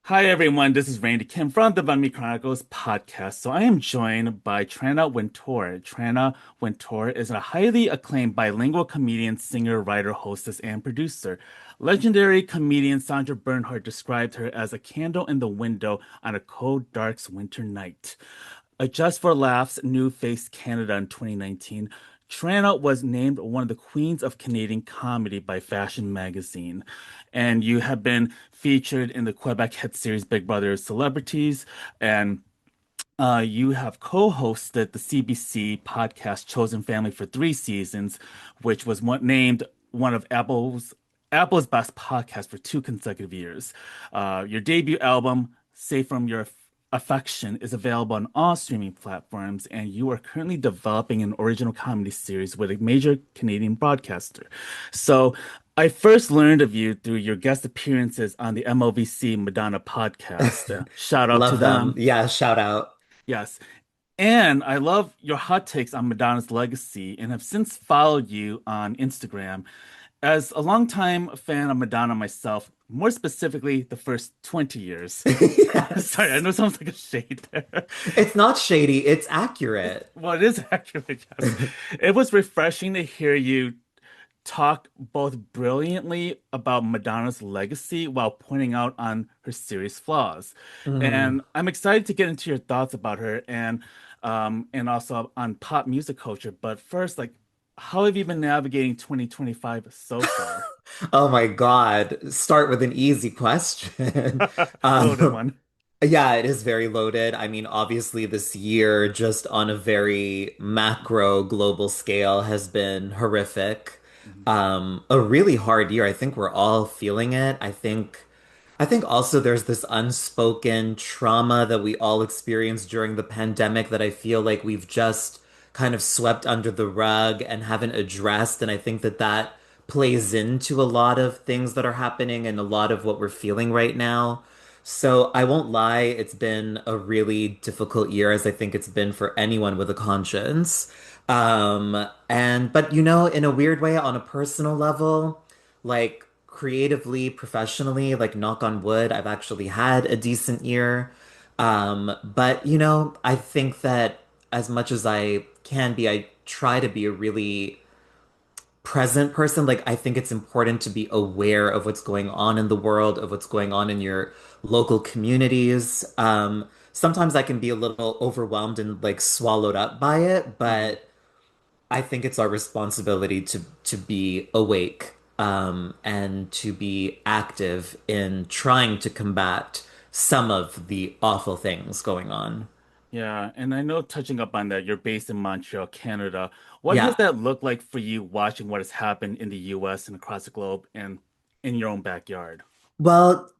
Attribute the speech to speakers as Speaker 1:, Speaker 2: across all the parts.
Speaker 1: Hi everyone, this is Randy Kim from the Bun Me Chronicles podcast. So I am joined by Tranna Wintour. Tranna Wintour is a highly acclaimed bilingual comedian, singer, writer, hostess, and producer. Legendary comedian Sandra Bernhard described her as a candle in the window on a cold, dark winter night. A Just for Laughs New Face Canada in 2019, Tranna was named one of the queens of Canadian comedy by Fashion Magazine. And you have been featured in the Quebec hit series Big Brother Celebrities, and you have co-hosted the CBC podcast Chosen Family for 3 seasons, which was named one of Apple's best podcasts for 2 consecutive years. Your debut album, Safe from Your Affection, is available on all streaming platforms, and you are currently developing an original comedy series with a major Canadian broadcaster. So, I first learned of you through your guest appearances on the MLVC Madonna podcast. Shout out to
Speaker 2: Love them.
Speaker 1: them.
Speaker 2: Yeah, shout out.
Speaker 1: Yes. And I love your hot takes on Madonna's legacy and have since followed you on Instagram. As a longtime fan of Madonna myself, more specifically the first 20 years. Sorry, I
Speaker 2: Yes.
Speaker 1: know it sounds like a shade there.
Speaker 2: It's not shady, it's accurate.
Speaker 1: Well, it is accurate, yes. It was refreshing to hear you talk both brilliantly about Madonna's legacy while pointing out on her serious flaws.
Speaker 2: Mm.
Speaker 1: And I'm excited to get into your thoughts about her and also on pop music culture. But first, like, how have you been navigating 2025 so far?
Speaker 2: Oh my God. Start with an easy question.
Speaker 1: Loaded
Speaker 2: Um,
Speaker 1: one.
Speaker 2: yeah, it is very loaded. I mean, obviously, this year, just on a very macro global scale, has been horrific.
Speaker 1: Mhm.
Speaker 2: A really hard year. I think we're all feeling it. I think also there's this unspoken trauma that we all experienced during the pandemic that I feel like we've just kind of swept under the rug and haven't addressed. And I think that that plays into a lot of things that are happening and a lot of what we're feeling right now. So I won't lie, it's been a really difficult year, as I think it's been for anyone with a conscience. But in a weird way, on a personal level, like creatively, professionally, like knock on wood, I've actually had a decent year. But I think that as much as I can be, I try to be a really present person. Like, I think it's important to be aware of what's going on in the world, of what's going on in your local communities. Sometimes I can be a little overwhelmed and like swallowed up by it,
Speaker 1: Mhm.
Speaker 2: but I think it's our responsibility to be awake, and to be active in trying to combat some of the awful things going on.
Speaker 1: Yeah, and I know touching up on that, you're based in Montreal, Canada. What has
Speaker 2: Yeah.
Speaker 1: that looked like for you watching what has happened in the US and across the globe and in your own backyard?
Speaker 2: Well,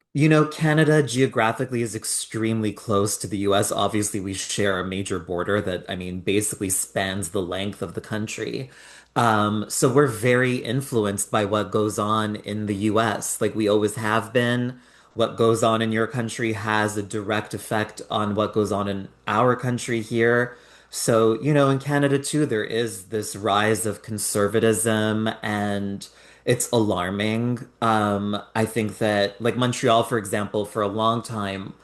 Speaker 2: Canada geographically is extremely close to the US. Obviously, we share a major border that, I mean, basically spans the length of the country. So we're very influenced by what goes on in the US, like we always have been. What goes on in your country has a direct effect on what goes on in our country here. So, in Canada too, there is this rise of conservatism and it's alarming. I think that, like Montreal, for example, for a long time,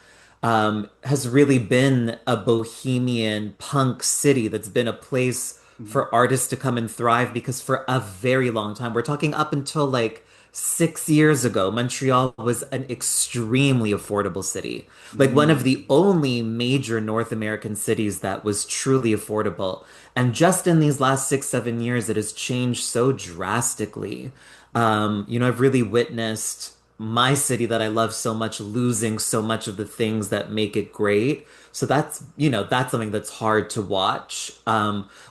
Speaker 2: has really been a bohemian punk city that's been a place
Speaker 1: Mhm.
Speaker 2: for artists to come and thrive because for a very long time, we're talking up until like 6 years ago, Montreal was an extremely affordable city. Like one of the
Speaker 1: Mm.
Speaker 2: only major North American cities that was truly affordable. And just in these last 6, 7 years, it has changed so drastically. I've really witnessed my city that I love so much losing so much of the things that make it great. So that's something that's hard to watch.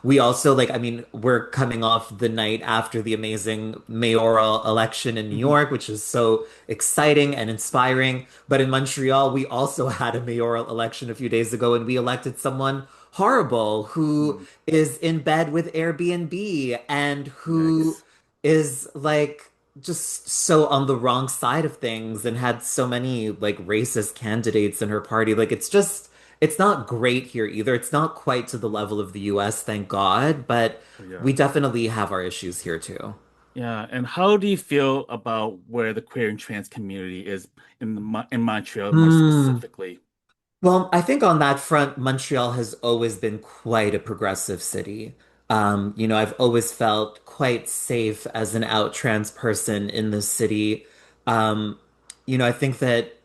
Speaker 2: We also like, I mean, we're coming off the night after the amazing mayoral election in New
Speaker 1: Mhm.
Speaker 2: York, which is so exciting and inspiring. But in Montreal, we also had a mayoral election a few days ago, and we elected someone horrible who
Speaker 1: Mm.
Speaker 2: is in bed with Airbnb and who
Speaker 1: Yikes.
Speaker 2: is like just so on the wrong side of things and had so many like racist candidates in her party. Like it's not great here either. It's not quite to the level of the US, thank God, but
Speaker 1: Yeah.
Speaker 2: we definitely have our issues here too.
Speaker 1: Yeah, and how do you feel about where the queer and trans community is in Montreal more
Speaker 2: Hmm.
Speaker 1: specifically?
Speaker 2: Well, I think on that front, Montreal has always been quite a progressive city. I've always felt quite safe as an out trans person in the city. Um, I think that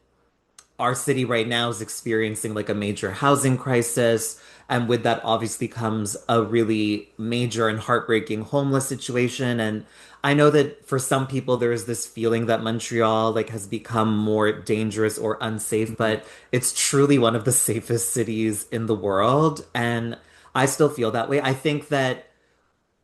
Speaker 2: our city right now is experiencing like a major housing crisis. And with that, obviously, comes a really major and heartbreaking homeless situation. And I know that for some people, there is this feeling that Montreal like has become more dangerous or unsafe,
Speaker 1: Mhm.
Speaker 2: but it's truly one of the safest cities in the world. And I still feel that way. I think that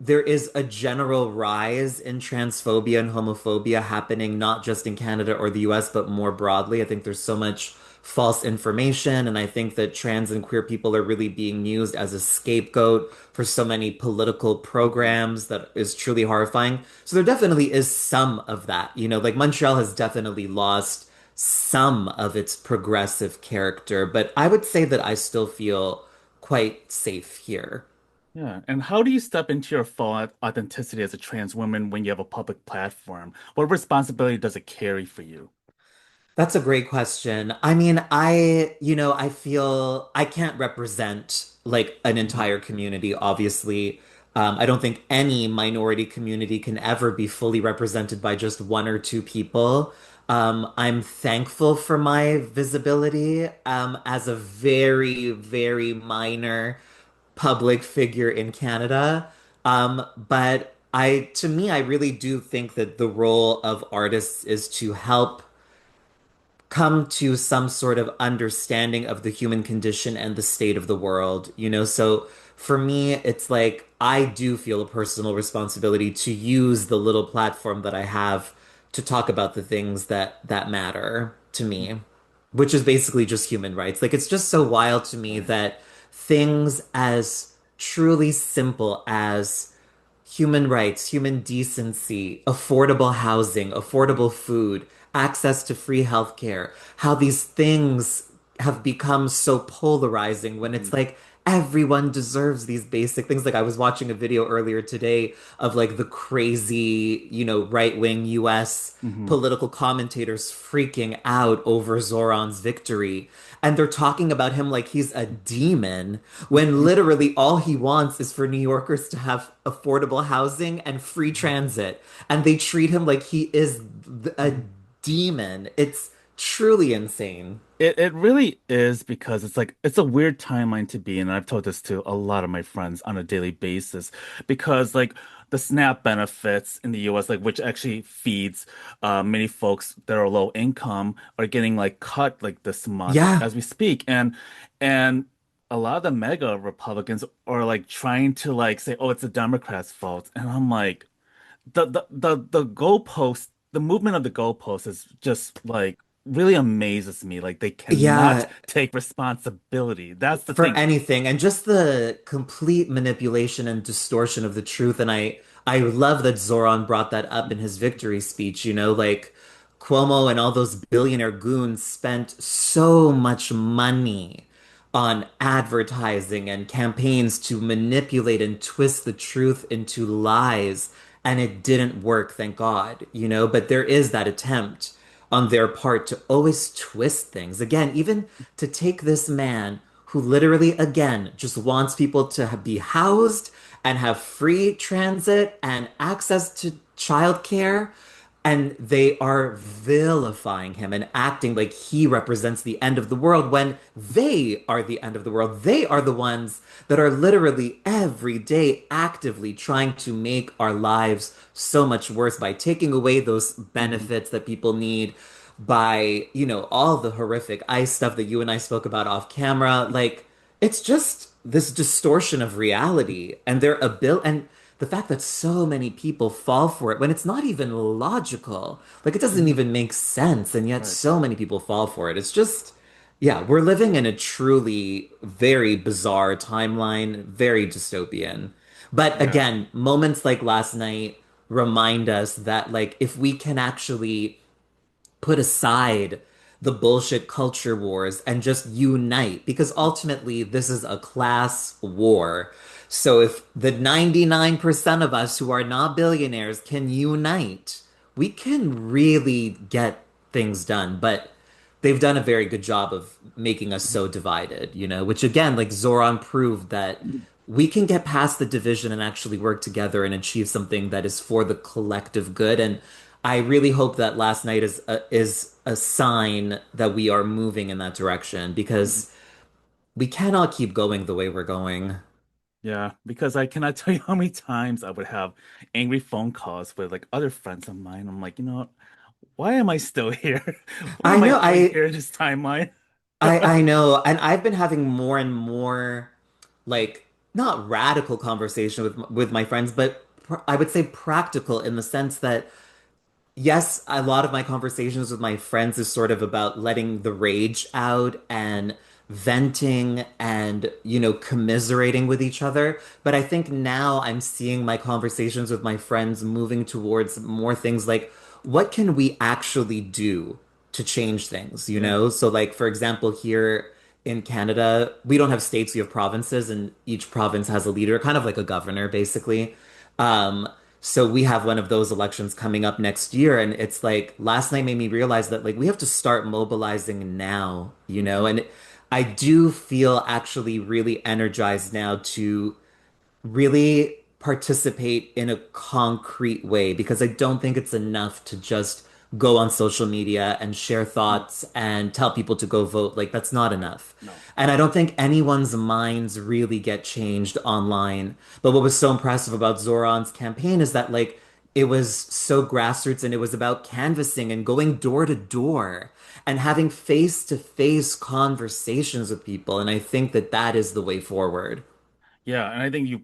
Speaker 2: there is a general rise in transphobia and homophobia happening not just in Canada or the US, but more broadly. I think there's so much false information, and I think that trans and queer people are really being used as a scapegoat for so many political
Speaker 1: Mhm.
Speaker 2: programs that is truly horrifying. So there definitely is some of that. Like Montreal has definitely lost some of its progressive character, but I would say that I still feel quite safe here.
Speaker 1: Yeah, and how do you step into your full authenticity as a trans woman when you have a public platform? What responsibility does it carry for you?
Speaker 2: That's a great question. I mean, I feel I can't represent like an
Speaker 1: Mhm.
Speaker 2: entire community, obviously. I don't think any minority community can ever be fully represented by just one or two people. I'm thankful for my visibility, as a very, very minor public figure in Canada. But to me, I really do think that the role of artists is to help come to some sort of understanding of the human condition and the state of the world. So for me, it's like I do feel a personal responsibility to use the little platform that I have to talk about the things that matter to me, which is basically just human rights. Like it's just so wild to me
Speaker 1: Right.
Speaker 2: that things as truly simple as human rights, human decency, affordable housing, affordable food, access to free healthcare, how these things have become so polarizing when it's
Speaker 1: Mhm.
Speaker 2: like everyone deserves these basic things. Like I was watching a video earlier today of like the crazy, right-wing US
Speaker 1: Mhm.
Speaker 2: political commentators freaking out over Zoran's victory. And they're talking about him like he's a demon when
Speaker 1: Mhm.
Speaker 2: literally all he wants is for New Yorkers to have affordable housing and free
Speaker 1: Mhm.
Speaker 2: transit. And they treat him like he is a demon. It's truly insane.
Speaker 1: It really is because it's like it's a weird timeline to be in. And I've told this to a lot of my friends on a daily basis because like the SNAP benefits in the US, like which actually feeds many folks that are low income are getting like cut like this month
Speaker 2: Yeah.
Speaker 1: as we speak. And a lot of the mega Republicans are like trying to like say, oh, it's the Democrats' fault. And I'm like, the goalpost, the movement of the goalpost is just like really amazes me. Like they cannot
Speaker 2: Yeah.
Speaker 1: take responsibility. That's the
Speaker 2: For
Speaker 1: thing.
Speaker 2: anything and just the complete manipulation and distortion of the truth. And I love that Zoran brought that up in his victory speech, like Cuomo and all those billionaire goons spent so much money on advertising and campaigns to manipulate and twist the truth into lies, and it didn't work, thank God. But there is that attempt on their part to always twist things. Again, even to take this man who literally, again, just wants people to be housed and have free transit and access to childcare. And they are vilifying him and acting like he represents the end of the world when they are the end of the world. They are the ones that are literally every day actively trying to make our lives so much worse by taking away those
Speaker 1: Mhm.
Speaker 2: benefits that people need, by, all the horrific ICE stuff that you and I spoke about off camera. Like, it's just this distortion of reality and their ability, and the fact that so many people fall for it when it's not even logical. Like, it doesn't
Speaker 1: Mhm.
Speaker 2: even make sense, and yet
Speaker 1: Right.
Speaker 2: so many people fall for it. It's just, yeah, we're living in a truly very bizarre timeline, very dystopian. But
Speaker 1: Yeah.
Speaker 2: again, moments like last night remind us that, like, if we can actually put aside the bullshit culture wars and just unite, because ultimately this is a class war. So if the 99% of us who are not billionaires can unite, we can really get things done. But they've done a very good job of making us so divided, which again, like Zoran proved that we can get past the division and actually work together and achieve something that is for the collective good. And I really hope that last night is a sign that we are moving in that direction because we cannot keep going the way we're going.
Speaker 1: Yeah, because I cannot tell you how many times I would have angry phone calls with like other friends of mine. I'm like, why am I still here? What
Speaker 2: I
Speaker 1: am I
Speaker 2: know,
Speaker 1: doing here in this timeline?
Speaker 2: I know, and I've been having more and more like not radical conversation with my friends, but I would say practical in the sense that yes, a lot of my conversations with my friends is sort of about letting the rage out and venting and, commiserating with each other. But I think now I'm seeing my conversations with my friends moving towards more things like what can we actually do to change things, you
Speaker 1: Yeah.
Speaker 2: know? So, like, for example, here in Canada, we don't have states, we have provinces, and each province has a leader, kind of like a governor, basically. Um, so we have one of those elections coming up next year, and it's like last night made me realize that like we have to start mobilizing now,
Speaker 1: Mhm.
Speaker 2: and I do feel actually really energized now to really participate in a concrete way because I don't think it's enough to just go on social media and share
Speaker 1: No,
Speaker 2: thoughts and tell people to go vote. Like, that's not enough.
Speaker 1: no.
Speaker 2: And I don't think anyone's minds really get changed online. But what was so impressive about Zoran's campaign is that, like, it was so grassroots and it was about canvassing and going door to door and having face to face conversations with people. And I think that that is the way forward.
Speaker 1: Yeah, and I think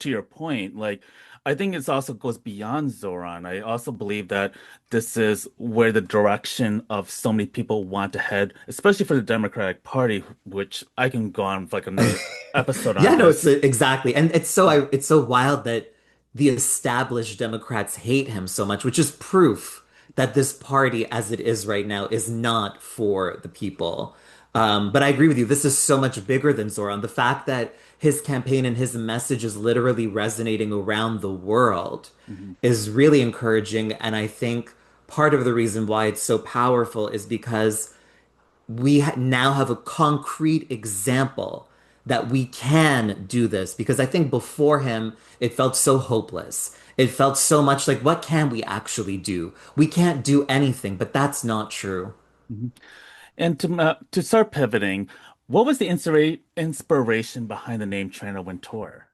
Speaker 1: to your point, like, I think it also goes beyond Zoran. I also believe that this is where the direction of so many people want to head, especially for the Democratic Party, which I can go on for like another episode
Speaker 2: Yeah,
Speaker 1: on
Speaker 2: no, it's
Speaker 1: this.
Speaker 2: exactly. And it's so wild that the established Democrats hate him so much, which is proof that this party as it is right now is not for the people. But I agree with you. This is so much bigger than Zoran. The fact that his campaign and his message is literally resonating around the world
Speaker 1: Mhm.
Speaker 2: is really encouraging. And I think part of the reason why it's so powerful is because now have a concrete example that we can do this because I think before him, it felt so hopeless. It felt so much like, what can we actually do? We can't do anything, but that's not true.
Speaker 1: Mhm. And to start pivoting, what was the inspiration behind the name Tranna Wintour?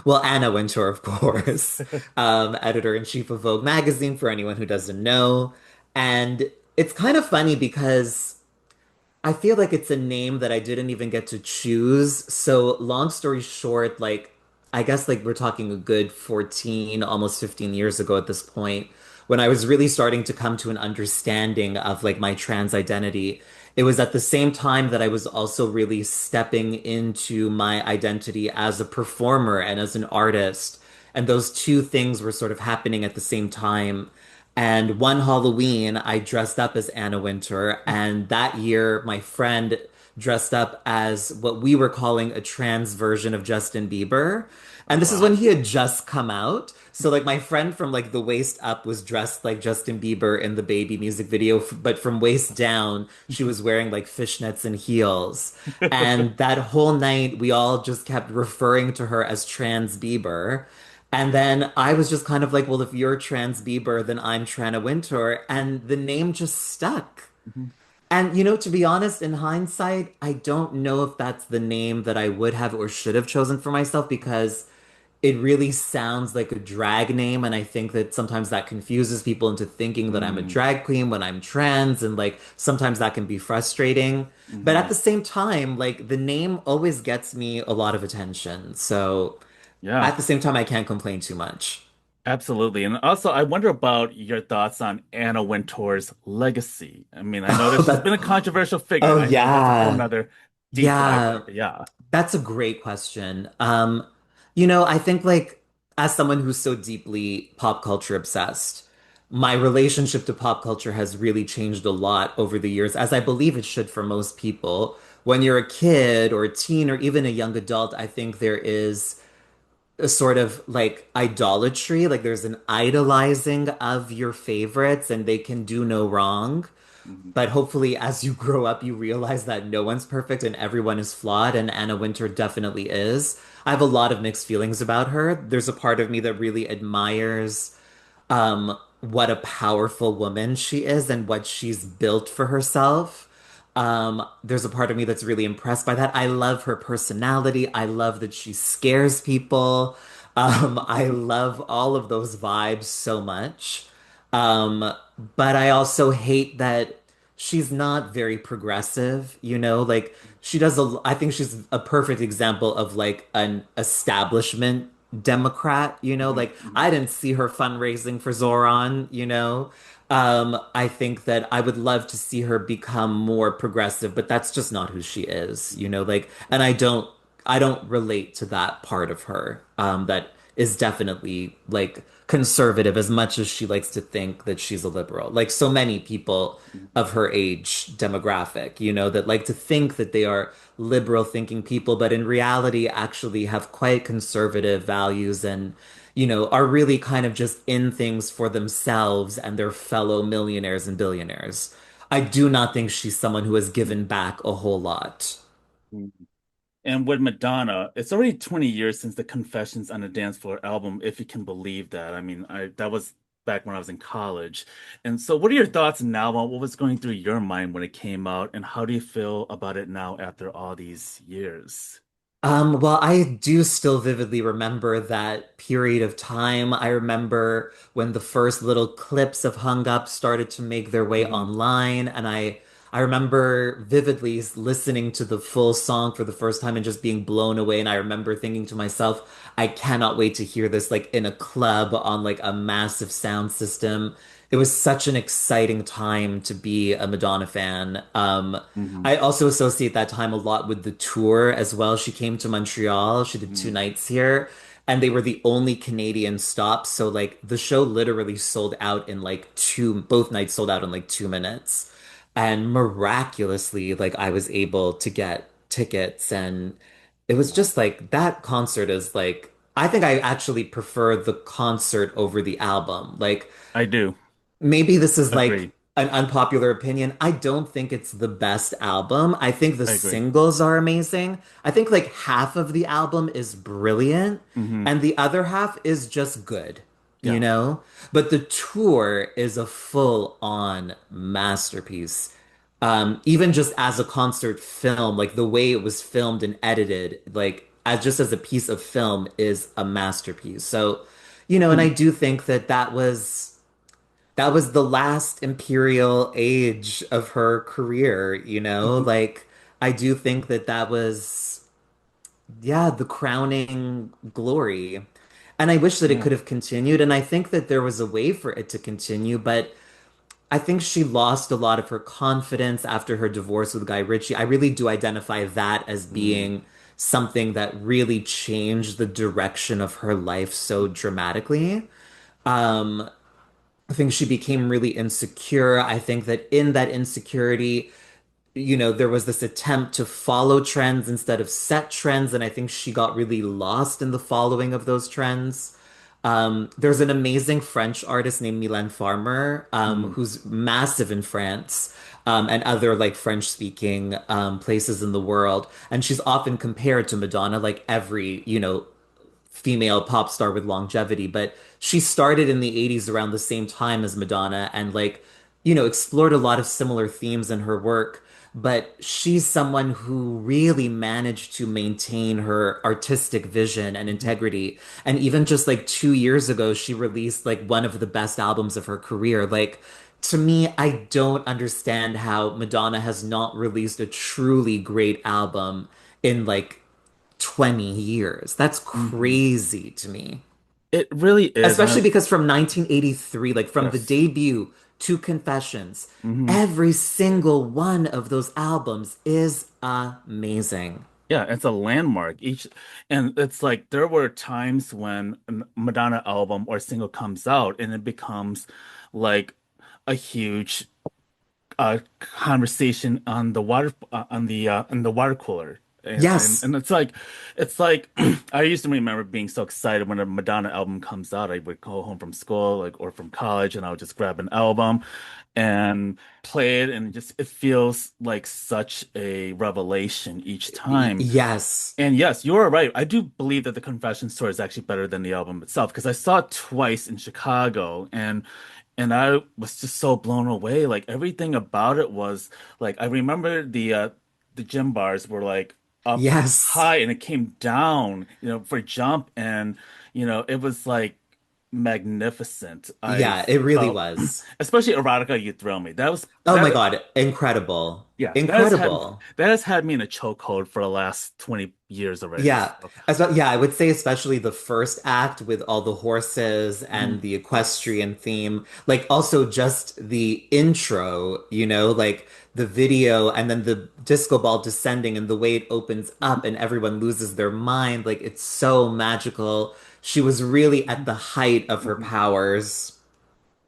Speaker 2: Well, Anna Wintour, of course, editor-in-chief of Vogue magazine, for anyone who doesn't know. And it's kind of funny because I feel like it's a name that I didn't even get to choose. So, long story short, like, I guess like we're talking a good 14, almost 15 years ago at this point, when I was really starting to come to an understanding of like my trans identity. It was at the same time that I was also really stepping into my identity as a performer and as an artist. And those two things were sort of happening at the same time. And one Halloween, I dressed up as Anna Wintour. And that year, my friend dressed up as what we were calling a trans version of Justin Bieber.
Speaker 1: Oh
Speaker 2: And this is when
Speaker 1: wow.
Speaker 2: he had just come out. So, like, my friend from like the waist up was dressed like Justin Bieber in the baby music video, but from waist down, she was wearing like fishnets and heels. And that whole night, we all just kept referring to her as Trans Bieber. And then I was just kind of like, well, if you're Trans Bieber, then I'm Tranna Wintour. And the name just stuck.
Speaker 1: Mhm.
Speaker 2: And, to be honest, in hindsight, I don't know if that's the name that I would have or should have chosen for myself because it really sounds like a drag name. And I think that sometimes that confuses people into thinking that I'm a
Speaker 1: Mm,
Speaker 2: drag queen when I'm trans. And like sometimes that can be frustrating. But at
Speaker 1: mhm.
Speaker 2: the same time, like the name always gets me a lot of attention. So
Speaker 1: Yeah.
Speaker 2: at the same time, I can't complain too much.
Speaker 1: Absolutely. And also, I wonder about your thoughts on Anna Wintour's legacy. I mean, I know
Speaker 2: Oh,
Speaker 1: that she's been a controversial figure, and
Speaker 2: oh
Speaker 1: I know that's a whole
Speaker 2: yeah.
Speaker 1: nother deep dive there,
Speaker 2: Yeah.
Speaker 1: but yeah.
Speaker 2: That's a great question. I think like as someone who's so deeply pop culture obsessed, my relationship to pop culture has really changed a lot over the years, as I believe it should for most people. When you're a kid or a teen or even a young adult, I think there is a sort of like idolatry. Like there's an idolizing of your favorites and they can do no wrong.
Speaker 1: Mhm.
Speaker 2: But hopefully, as you grow up, you realize that no one's perfect and everyone is flawed, and Anna Wintour definitely is. I have a lot of mixed feelings about her. There's a part of me that really admires what a powerful woman she is and what she's built for herself. There's a part of me that's really impressed by that. I love her personality. I love that she scares people. I love all of those vibes so much. Um, but I also hate that she's not very progressive, you know, like she does I think she's a perfect example of like an establishment Democrat, you know,
Speaker 1: Mhm.
Speaker 2: like
Speaker 1: Mhm.
Speaker 2: I didn't see her fundraising for Zoran, you know. I think that I would love to see her become more progressive, but that's just not who she is, you know, like, and I don't relate to that part of her, that is definitely like conservative as much as she likes to think that she's a liberal. Like so many people
Speaker 1: Mhm.
Speaker 2: of her age demographic, you know, that like to think that they are liberal thinking people, but in reality actually have quite conservative values and, you know, are really kind of just in things for themselves and their fellow millionaires and billionaires. I do not think she's someone who has given back a whole lot.
Speaker 1: Mhm. And with Madonna, it's already 20 years since the Confessions on the Dance Floor album, if you can believe that. I mean, I that was back when I was in college. And so what are your thoughts now on what was going through your mind when it came out, and how do you feel about it now after all these years?
Speaker 2: Well, I do still vividly remember that period of time. I remember when the first little clips of Hung Up started to make their way
Speaker 1: Hmm.
Speaker 2: online, and I remember vividly listening to the full song for the first time and just being blown away. And I remember thinking to myself, I cannot wait to hear this like in a club on like a massive sound system. It was such an exciting time to be a Madonna fan.
Speaker 1: Hmm.
Speaker 2: I also associate that time a lot with the tour as well. She came to Montreal. She did two
Speaker 1: Hmm.
Speaker 2: nights here, and they were the only Canadian stops. So like the show literally sold out in like both nights sold out in like 2 minutes. And miraculously, like I was able to get tickets and it was
Speaker 1: Wow.
Speaker 2: just like that concert is like I think I actually prefer the concert over the album. Like
Speaker 1: I do
Speaker 2: maybe this is like
Speaker 1: agree.
Speaker 2: an unpopular opinion. I don't think it's the best album. I think the
Speaker 1: I agree.
Speaker 2: singles are amazing. I think like half of the album is brilliant
Speaker 1: Hmm.
Speaker 2: and the other half is just good, you
Speaker 1: Yeah.
Speaker 2: know? But the tour is a full-on masterpiece. Even just as a concert film, like the way it was filmed and edited, like as just as a piece of film is a masterpiece. So, you know, and I
Speaker 1: And
Speaker 2: do think that that was the last imperial age of her career, you know?
Speaker 1: mhm,
Speaker 2: Like, I do think that that was, yeah, the crowning glory. And I wish that it
Speaker 1: yeah.
Speaker 2: could have continued. And I think that there was a way for it to continue, but I think she lost a lot of her confidence after her divorce with Guy Ritchie. I really do identify that as
Speaker 1: Mm.
Speaker 2: being something that really changed the direction of her life so dramatically. Um, I think she became really insecure. I think that in that insecurity, you know, there was this attempt to follow trends instead of set trends, and I think she got really lost in the following of those trends. There's an amazing French artist named Mylène Farmer,
Speaker 1: Mm.
Speaker 2: who's massive in France, and other like French-speaking places in the world, and she's often compared to Madonna, like every, you know, female pop star with longevity, but she started in the 80s around the same time as Madonna and like, you know, explored a lot of similar themes in her work. But she's someone who really managed to maintain her artistic vision and
Speaker 1: Mhm.
Speaker 2: integrity. And even just like 2 years ago, she released like one of the best albums of her career. Like, to me, I don't understand how Madonna has not released a truly great album in like 20 years. That's
Speaker 1: Mhm.
Speaker 2: crazy to me.
Speaker 1: It really is. And
Speaker 2: Especially because from 1983, like from the
Speaker 1: yes.
Speaker 2: debut to Confessions,
Speaker 1: Hmm.
Speaker 2: every single one of those albums is amazing.
Speaker 1: Yeah, it's a landmark. And it's like there were times when a Madonna album or single comes out and it becomes like a huge conversation on the water on the water cooler.
Speaker 2: Yes.
Speaker 1: And it's like I used to remember being so excited when a Madonna album comes out. I would go home from school, like, or from college, and I would just grab an album and play it, and just it feels like such a revelation each time.
Speaker 2: Yes.
Speaker 1: And yes, you are right. I do believe that the Confessions tour is actually better than the album itself because I saw it twice in Chicago, and I was just so blown away. Like everything about it was like I remember the gym bars were like up
Speaker 2: Yes.
Speaker 1: high and it came down, for jump, and it was like magnificent. I
Speaker 2: Yeah, it really
Speaker 1: felt,
Speaker 2: was.
Speaker 1: especially Erotica, You Thrill Me. That was
Speaker 2: Oh my
Speaker 1: that.
Speaker 2: God, incredible.
Speaker 1: Yeah,
Speaker 2: Incredible.
Speaker 1: that has had me in a chokehold for the last 20 years already.
Speaker 2: Yeah.
Speaker 1: So.
Speaker 2: As well, yeah, I would say especially the first act with all the horses
Speaker 1: Mhm.
Speaker 2: and the
Speaker 1: Yes.
Speaker 2: equestrian theme. Like also just the intro, like the video and then the disco ball descending and the way it opens
Speaker 1: Mhm.
Speaker 2: up and everyone loses their mind. Like it's so magical. She was really at
Speaker 1: Mhm.
Speaker 2: the height of her
Speaker 1: Mhm.
Speaker 2: powers.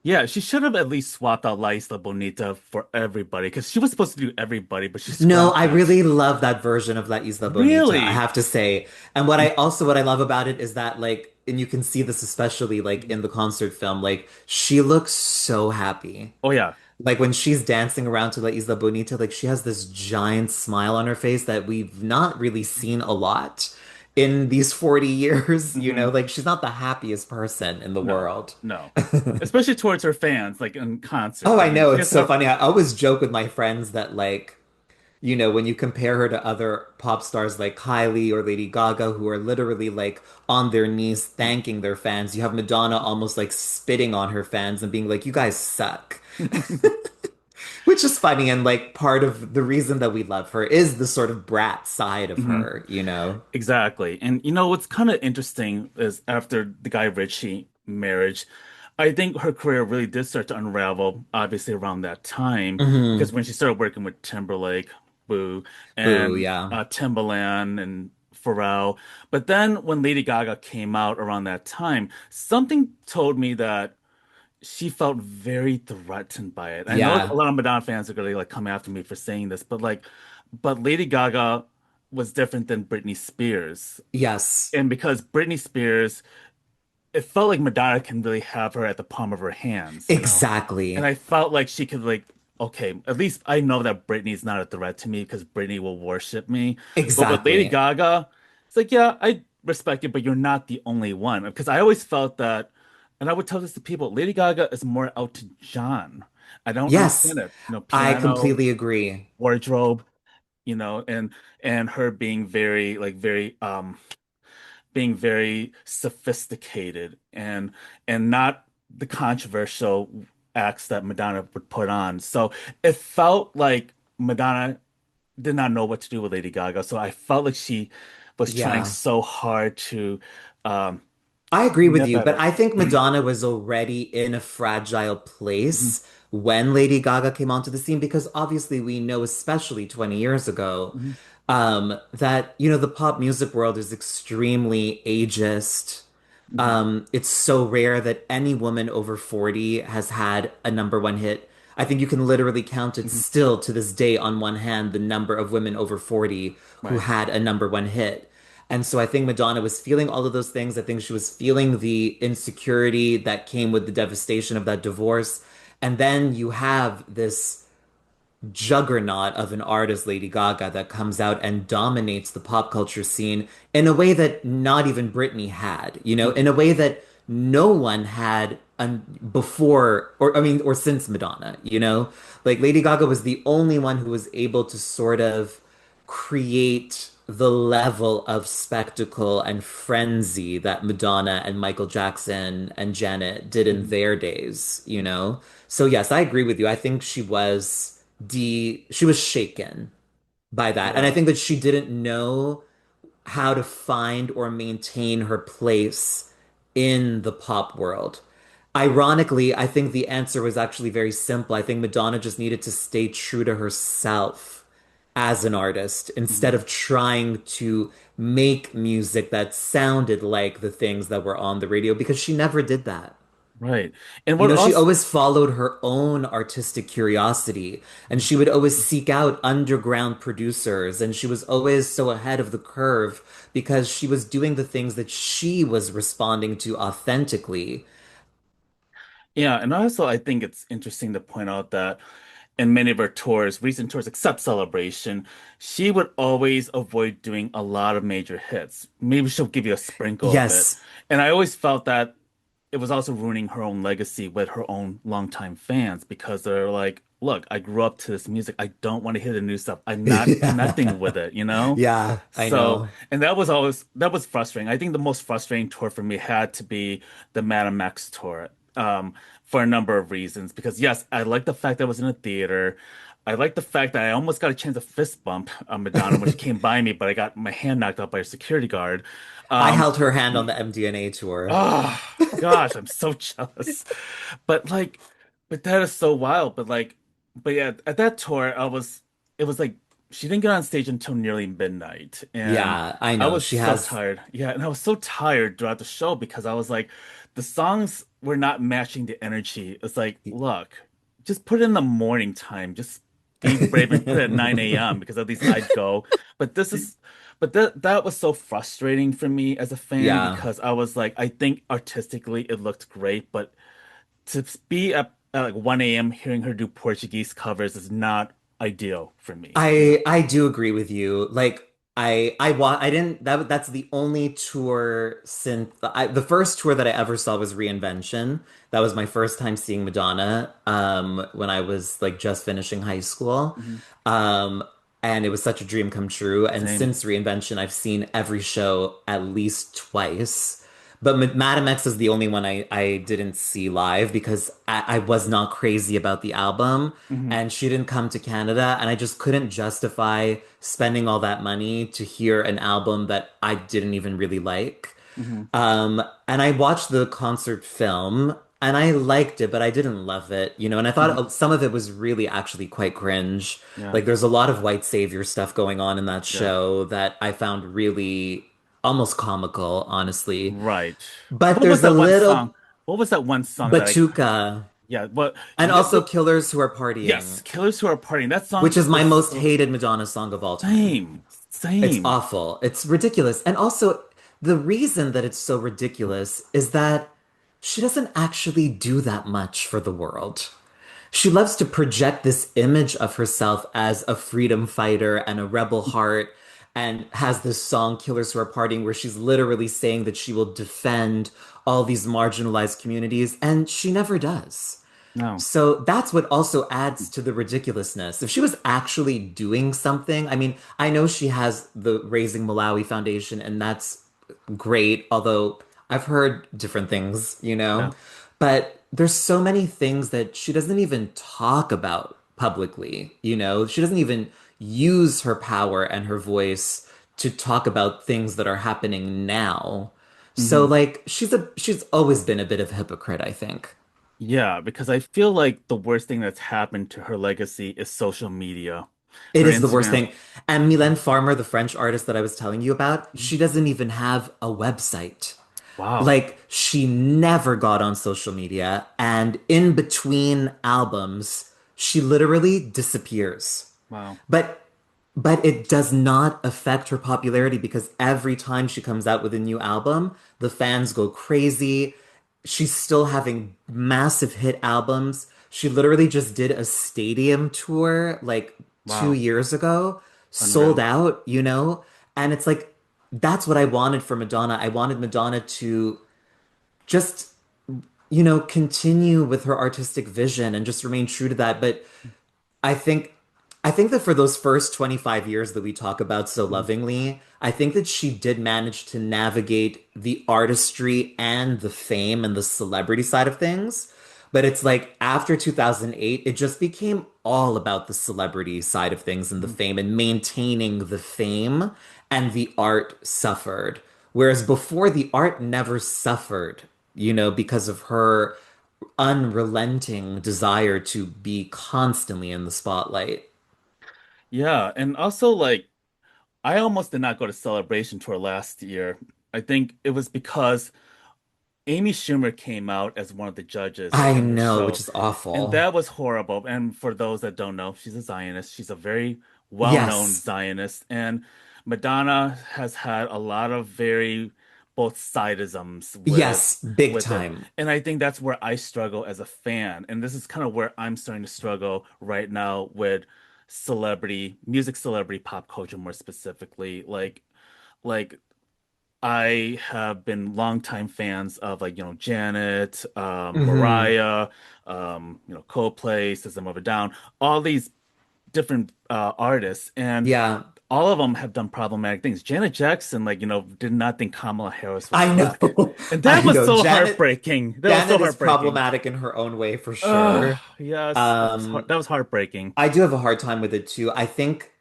Speaker 1: Yeah, she should have at least swapped out La Isla Bonita for everybody because she was supposed to do everybody, but she
Speaker 2: No,
Speaker 1: scrapped
Speaker 2: I
Speaker 1: that.
Speaker 2: really love that version of La Isla Bonita, I
Speaker 1: Really?
Speaker 2: have to say. And what I love about it is that like, and you can see this especially like
Speaker 1: Mhm.
Speaker 2: in the concert film, like she looks so happy.
Speaker 1: Oh yeah.
Speaker 2: Like when she's dancing around to La Isla Bonita, like she has this giant smile on her face that we've not really seen a lot in these 40 years,
Speaker 1: Hmm.
Speaker 2: like she's not the happiest person in the
Speaker 1: No,
Speaker 2: world.
Speaker 1: no. Especially towards her fans, like in concert.
Speaker 2: Oh,
Speaker 1: I
Speaker 2: I
Speaker 1: mean,
Speaker 2: know.
Speaker 1: she
Speaker 2: It's
Speaker 1: has
Speaker 2: so
Speaker 1: no.
Speaker 2: funny. I always joke with my friends that like when you compare her to other pop stars like Kylie or Lady Gaga, who are literally like on their knees thanking their fans, you have Madonna almost like spitting on her fans and being like, you guys suck. Which is funny. And like part of the reason that we love her is the sort of brat side of
Speaker 1: Hmm.
Speaker 2: her.
Speaker 1: Exactly. And what's kind of interesting is after the Guy Ritchie marriage, I think her career really did start to unravel, obviously around that time, because
Speaker 2: Hmm.
Speaker 1: when she started working with Timberlake, Boo,
Speaker 2: Boo,
Speaker 1: and
Speaker 2: yeah.
Speaker 1: Timbaland and Pharrell. But then when Lady Gaga came out around that time, something told me that she felt very threatened by it. I know a
Speaker 2: Yeah.
Speaker 1: lot of Madonna fans are gonna like come after me for saying this, but Lady Gaga was different than Britney Spears.
Speaker 2: Yes.
Speaker 1: And because Britney Spears, it felt like Madonna can really have her at the palm of her hands. And
Speaker 2: Exactly.
Speaker 1: I felt like she could like, okay, at least I know that Britney's not a threat to me because Britney will worship me. But with Lady
Speaker 2: Exactly.
Speaker 1: Gaga, it's like, yeah, I respect you, but you're not the only one. Because I always felt that, and I would tell this to people, Lady Gaga is more out to John. I don't understand
Speaker 2: Yes.
Speaker 1: it.
Speaker 2: I
Speaker 1: Piano,
Speaker 2: completely agree.
Speaker 1: wardrobe, and her being very sophisticated and not the controversial acts that Madonna would put on. So it felt like Madonna did not know what to do with Lady Gaga. So I felt like she was trying
Speaker 2: Yeah.
Speaker 1: so hard to um,
Speaker 2: I agree with
Speaker 1: nip
Speaker 2: you,
Speaker 1: at
Speaker 2: but
Speaker 1: it.
Speaker 2: I think Madonna was already in a fragile
Speaker 1: Mhm.
Speaker 2: place when Lady Gaga came onto the scene because obviously we know, especially 20 years ago,
Speaker 1: Mhm.
Speaker 2: that, the pop music world is extremely ageist.
Speaker 1: Mhm.
Speaker 2: It's so rare that any woman over 40 has had a number one hit. I think you can literally count it
Speaker 1: Mhm.
Speaker 2: still to this day on one hand, the number of women over 40 who
Speaker 1: Right.
Speaker 2: had a number one hit. And so I think Madonna was feeling all of those things. I think she was feeling the insecurity that came with the devastation of that divorce. And then you have this juggernaut of an artist, Lady Gaga, that comes out and dominates the pop culture scene in a way that not even Britney had,
Speaker 1: Mhm.
Speaker 2: in a way that no one had before, or I mean, or since Madonna. Like Lady Gaga was the only one who was able to sort of create the level of spectacle and frenzy that Madonna and Michael Jackson and Janet did in
Speaker 1: Mhm.
Speaker 2: their days. So yes, I agree with you. I think she was shaken by that. And I
Speaker 1: Yeah.
Speaker 2: think that she didn't know how to find or maintain her place in the pop world. Ironically, I think the answer was actually very simple. I think Madonna just needed to stay true to herself as an artist instead
Speaker 1: Mhm.
Speaker 2: of trying to make music that sounded like the things that were on the radio because she never did that.
Speaker 1: Right. And
Speaker 2: You
Speaker 1: what
Speaker 2: know, she
Speaker 1: also,
Speaker 2: always followed her own artistic curiosity, and she would always seek out underground producers, and she was always so ahead of the curve because she was doing the things that she was responding to authentically.
Speaker 1: yeah, and also I think it's interesting to point out that in many of her tours, recent tours, except Celebration, she would always avoid doing a lot of major hits. Maybe she'll give you a sprinkle of it.
Speaker 2: Yes.
Speaker 1: And I always felt that it was also ruining her own legacy with her own longtime fans because they're like, look, I grew up to this music. I don't want to hear the new stuff. I'm not connecting with it, you know?
Speaker 2: Yeah, I
Speaker 1: So,
Speaker 2: know.
Speaker 1: and that was frustrating. I think the most frustrating tour for me had to be the Madame X tour. For a number of reasons. Because yes, I like the fact that I was in a theater. I like the fact that I almost got a chance to fist bump Madonna when she came by me, but I got my hand knocked out by a security guard.
Speaker 2: I
Speaker 1: Um,
Speaker 2: held her hand on the MDNA tour.
Speaker 1: Oh gosh, I'm so jealous. But like, but that is so wild. But yeah, at that tour, it was like she didn't get on stage until nearly midnight, and
Speaker 2: Yeah, I
Speaker 1: I
Speaker 2: know.
Speaker 1: was
Speaker 2: She
Speaker 1: so
Speaker 2: has,
Speaker 1: tired. Yeah, and I was so tired throughout the show because I was like, the songs were not matching the energy. It's like, look, just put it in the morning time. Just be brave and put it at 9 a.m. because at least I'd go. But this is but that was so frustrating for me as a fan
Speaker 2: yeah.
Speaker 1: because I was like, I think artistically it looked great, but to be up at like 1 a.m. hearing her do Portuguese covers is not ideal for me, you know?
Speaker 2: I do agree with you. Like I didn't that's the only tour since the first tour that I ever saw was Reinvention. That was my first time seeing Madonna when I was like just finishing high school.
Speaker 1: Mhm.
Speaker 2: Um and it was such a dream come true. And
Speaker 1: Same.
Speaker 2: since Reinvention, I've seen every show at least twice. But Madam X is the only one I didn't see live because I was not crazy about the album
Speaker 1: Hmm.
Speaker 2: and she didn't come to Canada and I just couldn't justify spending all that money to hear an album that I didn't even really like.
Speaker 1: Hmm.
Speaker 2: And I watched the concert film and I liked it, but I didn't love it, you know, and I
Speaker 1: Hmm.
Speaker 2: thought some of it was really actually quite cringe.
Speaker 1: Yeah.
Speaker 2: Like there's a lot of white savior stuff going on in that
Speaker 1: Yeah.
Speaker 2: show that I found really almost comical, honestly.
Speaker 1: Right.
Speaker 2: But
Speaker 1: What was
Speaker 2: there's a
Speaker 1: that one
Speaker 2: little
Speaker 1: song? What was that one song that I
Speaker 2: Batuka
Speaker 1: yeah, what
Speaker 2: and
Speaker 1: yeah,
Speaker 2: also Killers Who Are
Speaker 1: yes,
Speaker 2: Partying,
Speaker 1: Killers Who Are Partying. That
Speaker 2: which
Speaker 1: song
Speaker 2: is my
Speaker 1: was
Speaker 2: most
Speaker 1: so
Speaker 2: hated Madonna song of all time.
Speaker 1: same.
Speaker 2: It's
Speaker 1: Same.
Speaker 2: awful. It's ridiculous. And also, the reason that it's so ridiculous is that she doesn't actually do that much for the world. She loves to project this image of herself as a freedom fighter and a rebel heart, and has this song, Killers Who Are Partying, where she's literally saying that she will defend all these marginalized communities, and she never does.
Speaker 1: No.
Speaker 2: So that's what also adds to the ridiculousness. If she was actually doing something, I mean, I know she has the Raising Malawi Foundation, and that's great, although I've heard different things, you
Speaker 1: Yeah.
Speaker 2: know? But there's so many things that she doesn't even talk about publicly, you know? She doesn't even use her power and her voice to talk about things that are happening now. So
Speaker 1: Hmm.
Speaker 2: like she's always been a bit of a hypocrite, I think.
Speaker 1: Yeah, because I feel like the worst thing that's happened to her legacy is social media.
Speaker 2: It
Speaker 1: Her
Speaker 2: is the worst
Speaker 1: Instagram.
Speaker 2: thing. And Mylène Farmer, the French artist that I was telling you about,
Speaker 1: Mhm.
Speaker 2: she doesn't even have a website.
Speaker 1: Wow.
Speaker 2: Like, she never got on social media. And in between albums, she literally disappears.
Speaker 1: Wow.
Speaker 2: But but it does not affect her popularity because every time she comes out with a new album, the fans go crazy. She's still having massive hit albums. She literally just did a stadium tour like two
Speaker 1: Wow.
Speaker 2: years ago, sold
Speaker 1: Unreal.
Speaker 2: out, you know? And it's like, that's what I wanted for Madonna. I wanted Madonna to just, you know, continue with her artistic vision and just remain true to that. But I think I think that for those first 25 years that we talk about so
Speaker 1: Mhm.
Speaker 2: lovingly, I think that she did manage to navigate the artistry and the fame and the celebrity side of things. But it's like after 2008, it just became all about the celebrity side of things and the
Speaker 1: Mhm.
Speaker 2: fame and maintaining the fame, and the art suffered. Whereas before, the art never suffered, you know, because of her unrelenting desire to be constantly in the spotlight.
Speaker 1: Yeah, and also like I almost did not go to Celebration tour last year. I think it was because Amy Schumer came out as one of the judges
Speaker 2: I
Speaker 1: in the
Speaker 2: know, which
Speaker 1: show,
Speaker 2: is
Speaker 1: and
Speaker 2: awful.
Speaker 1: that was horrible. And for those that don't know, she's a Zionist. She's a very well-known
Speaker 2: Yes.
Speaker 1: Zionist, and Madonna has had a lot of very both sidisms
Speaker 2: Yes, big
Speaker 1: with it.
Speaker 2: time.
Speaker 1: And I think that's where I struggle as a fan. And this is kind of where I'm starting to struggle right now with music celebrity pop culture more specifically. Like I have been longtime fans of like, Janet,
Speaker 2: Hmm.
Speaker 1: Mariah, Coldplay, System of a Down, all these different artists, and
Speaker 2: Yeah,
Speaker 1: all of them have done problematic things. Janet Jackson, like, did not think Kamala Harris was
Speaker 2: I
Speaker 1: black.
Speaker 2: know.
Speaker 1: And
Speaker 2: I
Speaker 1: that was
Speaker 2: know.
Speaker 1: so
Speaker 2: Janet
Speaker 1: heartbreaking. That was so
Speaker 2: Janet is
Speaker 1: heartbreaking.
Speaker 2: problematic in her own way for sure.
Speaker 1: Yes,
Speaker 2: Um,
Speaker 1: that was heartbreaking.
Speaker 2: I do have a hard time with it too. I think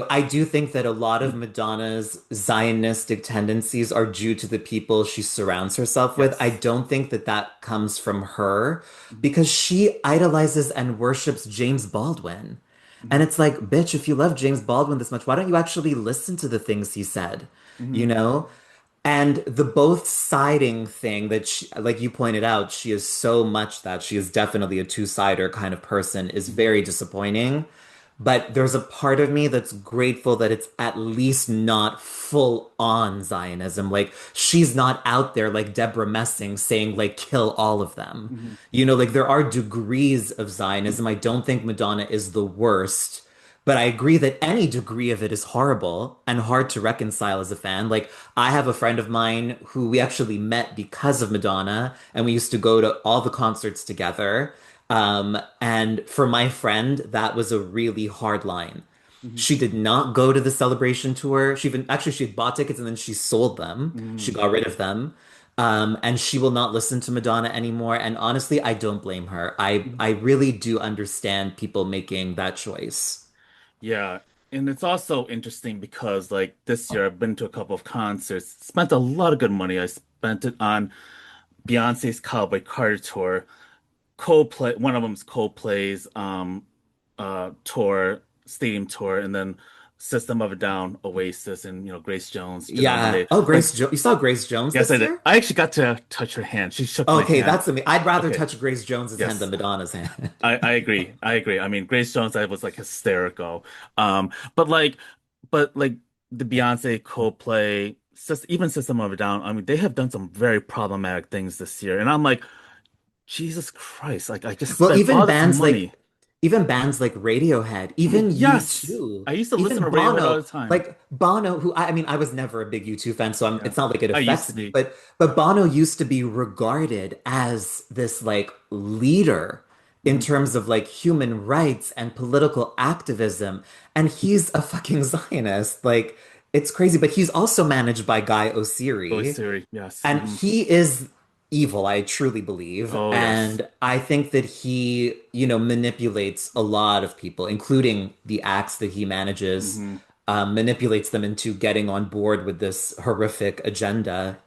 Speaker 2: I do think that a lot of Madonna's Zionistic tendencies are due to the people she surrounds herself with. I
Speaker 1: Yes.
Speaker 2: don't think that that comes from her
Speaker 1: Mhm.
Speaker 2: because she idolizes and worships James Baldwin. And
Speaker 1: Mhm.
Speaker 2: it's like, bitch, if you love James Baldwin this much, why don't you actually listen to the things he said? You
Speaker 1: Mhm.
Speaker 2: know? And the both siding thing that she, like you pointed out, she is so much that she is definitely a two-sider kind of person is
Speaker 1: Mhm.
Speaker 2: very disappointing. But there's a part of me that's grateful that it's at least not full on Zionism. Like she's not out there like Deborah Messing saying like kill all of them.
Speaker 1: Mhm.
Speaker 2: Like there are degrees of Zionism. I don't think Madonna is the worst. But I agree that any degree of it is horrible and hard to reconcile as a fan. Like, I have a friend of mine who we actually met because of Madonna, and we used to go to all the concerts together. And for my friend, that was a really hard line.
Speaker 1: Mhm.
Speaker 2: She did not go to the celebration tour. She had bought tickets and then she sold them. She
Speaker 1: Mhm.
Speaker 2: got rid of them. And she will not listen to Madonna anymore. And honestly, I don't blame her.
Speaker 1: Mhm.
Speaker 2: I really do understand people making that choice.
Speaker 1: Yeah. And it's also interesting because like this year I've been to a couple of concerts, spent a lot of good money. I spent it on Beyonce's Cowboy Carter tour, Coldplay, one of them's Coldplay's tour, stadium tour, and then System of a Down, Oasis, and Grace Jones, Janelle
Speaker 2: Yeah.
Speaker 1: Monáe.
Speaker 2: Oh,
Speaker 1: Like,
Speaker 2: You saw Grace Jones
Speaker 1: yes,
Speaker 2: this
Speaker 1: I did.
Speaker 2: year?
Speaker 1: I actually got to touch her hand. She shook my
Speaker 2: Okay,
Speaker 1: hand.
Speaker 2: that's amazing. I'd rather
Speaker 1: Okay,
Speaker 2: touch Grace Jones's hand than
Speaker 1: yes.
Speaker 2: Madonna's hand.
Speaker 1: I agree. I agree. I mean, Grace Jones, I was like hysterical. But like the Beyonce, Coldplay, even System of a Down, I mean, they have done some very problematic things this year. And I'm like, Jesus Christ, like I just
Speaker 2: Well,
Speaker 1: spent all this money.
Speaker 2: even bands like Radiohead, even
Speaker 1: Yes.
Speaker 2: U2,
Speaker 1: I used to listen
Speaker 2: even
Speaker 1: to Radiohead all
Speaker 2: Bono,
Speaker 1: the time.
Speaker 2: like Bono, who I mean, I was never a big U2 fan, so
Speaker 1: Yeah.
Speaker 2: it's not like it
Speaker 1: I used to
Speaker 2: affects me,
Speaker 1: be.
Speaker 2: but Bono used to be regarded as this like leader in
Speaker 1: Mhm.
Speaker 2: terms of like human rights and political activism, and he's a fucking Zionist. Like it's crazy, but he's also managed by Guy
Speaker 1: Oh,
Speaker 2: Oseary.
Speaker 1: Siri. Yes.
Speaker 2: And
Speaker 1: Hmm.
Speaker 2: he is evil, I truly believe.
Speaker 1: Oh, yes.
Speaker 2: And I think that he, manipulates a lot of people, including the acts that he manages,
Speaker 1: Hmm.
Speaker 2: manipulates them into getting on board with this horrific agenda.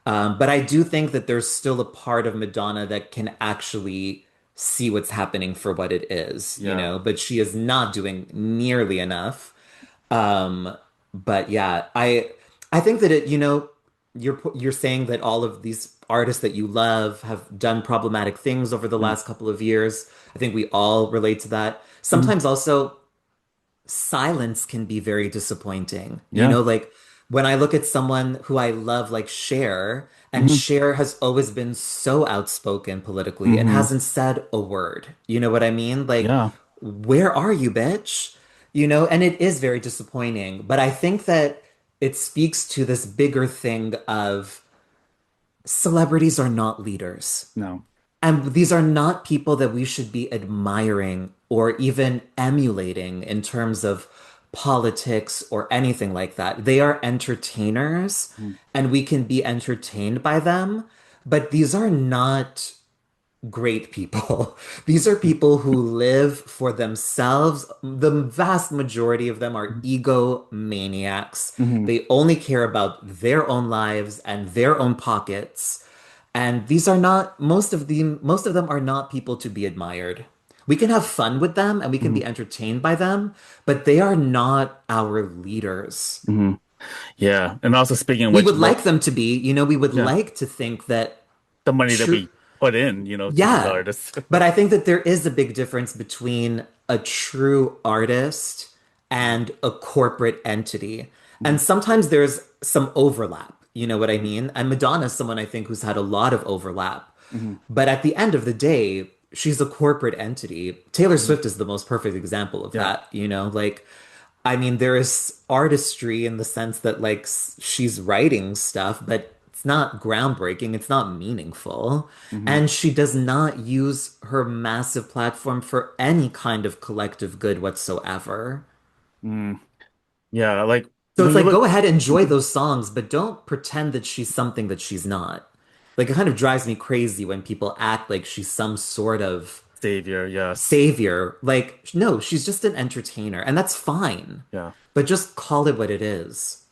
Speaker 2: But I do think that there's still a part of Madonna that can actually see what's happening for what it is.
Speaker 1: Yeah.
Speaker 2: But she is not doing nearly enough. Um, but yeah, I think that you're saying that all of these artists that you love have done problematic things over the
Speaker 1: Mm.
Speaker 2: last couple of years. I think we all relate to that.
Speaker 1: Mhm.
Speaker 2: Sometimes also silence can be very disappointing.
Speaker 1: Yeah.
Speaker 2: Like when I look at someone who I love, like Cher, and
Speaker 1: Hmm.
Speaker 2: Cher has always been so outspoken politically and
Speaker 1: Hmm.
Speaker 2: hasn't said a word. You know what I mean? Like,
Speaker 1: Yeah.
Speaker 2: where are you, bitch? And it is very disappointing. But I think that it speaks to this bigger thing of celebrities are not leaders.
Speaker 1: No.
Speaker 2: And these are not people that we should be admiring or even emulating in terms of politics or anything like that. They are entertainers
Speaker 1: Mhm.
Speaker 2: and we can be entertained by them, but these are not great people. These are people who live for themselves. The vast majority of them are egomaniacs.
Speaker 1: Hmm.
Speaker 2: They only care about their own lives and their own pockets. And these are not most of them are not people to be admired. We can have fun with them and we can
Speaker 1: Hmm.
Speaker 2: be entertained by them, but they are not our leaders.
Speaker 1: Hmm. Yeah. And also speaking of
Speaker 2: We
Speaker 1: which,
Speaker 2: would like them to be, we would
Speaker 1: yeah,
Speaker 2: like to think that
Speaker 1: the money that
Speaker 2: true,
Speaker 1: we put in, to these
Speaker 2: yeah.
Speaker 1: artists.
Speaker 2: But I think that there is a big difference between a true artist and a corporate entity. And
Speaker 1: Mhm.
Speaker 2: sometimes there's some overlap, you know what I mean? And Madonna's someone I think who's had a lot of overlap.
Speaker 1: Mhm.
Speaker 2: But at the end of the day, she's a corporate entity. Taylor
Speaker 1: Mhm.
Speaker 2: Swift is the most perfect example of
Speaker 1: Yeah.
Speaker 2: that, Like, I mean, there is artistry in the sense that, like, she's writing stuff, but it's not groundbreaking, it's not meaningful.
Speaker 1: Mhm.
Speaker 2: And she does not use her massive platform for any kind of collective good whatsoever.
Speaker 1: Mm. Yeah. Like
Speaker 2: So it's
Speaker 1: when we
Speaker 2: like,
Speaker 1: look,
Speaker 2: go ahead, enjoy those songs, but don't pretend that she's something that she's not. Like, it kind of drives me crazy when people act like she's some sort of
Speaker 1: Savior, yes.
Speaker 2: savior. Like, no, she's just an entertainer, and that's fine.
Speaker 1: Yeah.
Speaker 2: But just call it what it is.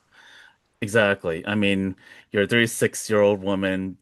Speaker 1: Exactly. I mean, you're a 36-year-old woman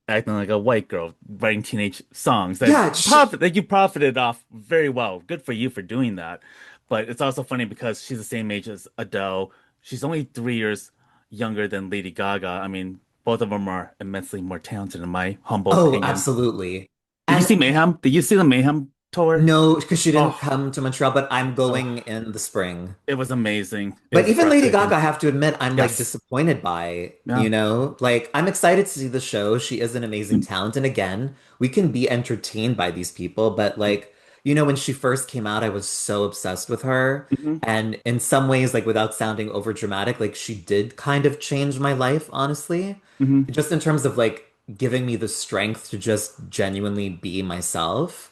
Speaker 1: acting like a white girl, writing teenage songs
Speaker 2: Yeah,
Speaker 1: that you profited off very well. Good for you for doing that. But it's also funny because she's the same age as Adele. She's only 3 years younger than Lady Gaga. I mean, both of them are immensely more talented, in my humble
Speaker 2: oh,
Speaker 1: opinion.
Speaker 2: absolutely.
Speaker 1: Did you
Speaker 2: And
Speaker 1: see Mayhem? Did you see the Mayhem tour?
Speaker 2: no, because she didn't
Speaker 1: Oh,
Speaker 2: come to Montreal, but I'm
Speaker 1: oh,
Speaker 2: going in the spring.
Speaker 1: it was amazing. It
Speaker 2: But
Speaker 1: was
Speaker 2: even Lady
Speaker 1: breathtaking.
Speaker 2: Gaga, I have to admit, I'm like
Speaker 1: Yes.
Speaker 2: disappointed by,
Speaker 1: Yeah.
Speaker 2: Like I'm excited to see the show. She is an amazing talent. And again, we can be entertained by these people, but like, when she first came out, I was so obsessed with her.
Speaker 1: Hmm.
Speaker 2: And in some ways, like without sounding over dramatic, like she did kind of change my life, honestly.
Speaker 1: Hmm.
Speaker 2: Just in terms of like giving me the strength to just genuinely be myself.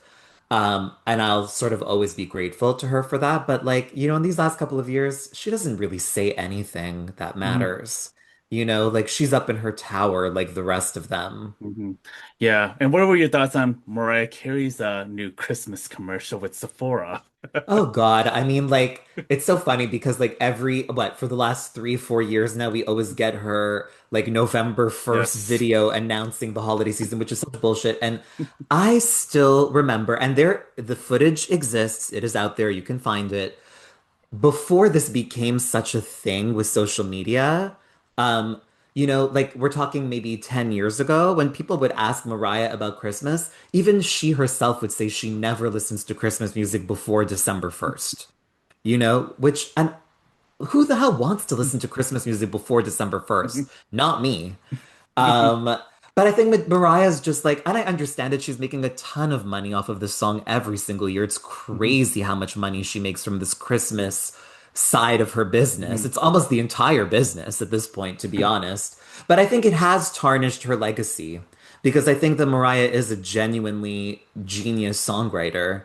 Speaker 2: And I'll sort of always be grateful to her for that. But like, in these last couple of years, she doesn't really say anything that
Speaker 1: Hmm.
Speaker 2: matters. Like she's up in her tower like the rest of them.
Speaker 1: Hmm. Yeah. And what were your thoughts on Mariah Carey's new Christmas commercial with Sephora?
Speaker 2: Oh God. I mean, like, it's so funny because like for the last 3, 4 years now, we always get her like November 1st
Speaker 1: Yes.
Speaker 2: video announcing the holiday season, which is such bullshit. And I still remember, and the footage exists, it is out there, you can find it. Before this became such a thing with social media, um, like we're talking maybe 10 years ago, when people would ask Mariah about Christmas, even she herself would say she never listens to Christmas music before December 1st, and who the hell wants to listen to Christmas music before December 1st? Not me. Um, but I think with Mariah's just like, and I understand it, she's making a ton of money off of this song every single year. It's crazy how much money she makes from this Christmas side of her business. It's almost the entire business at this point, to be honest. But I think it has tarnished her legacy because I think that Mariah is a genuinely genius songwriter.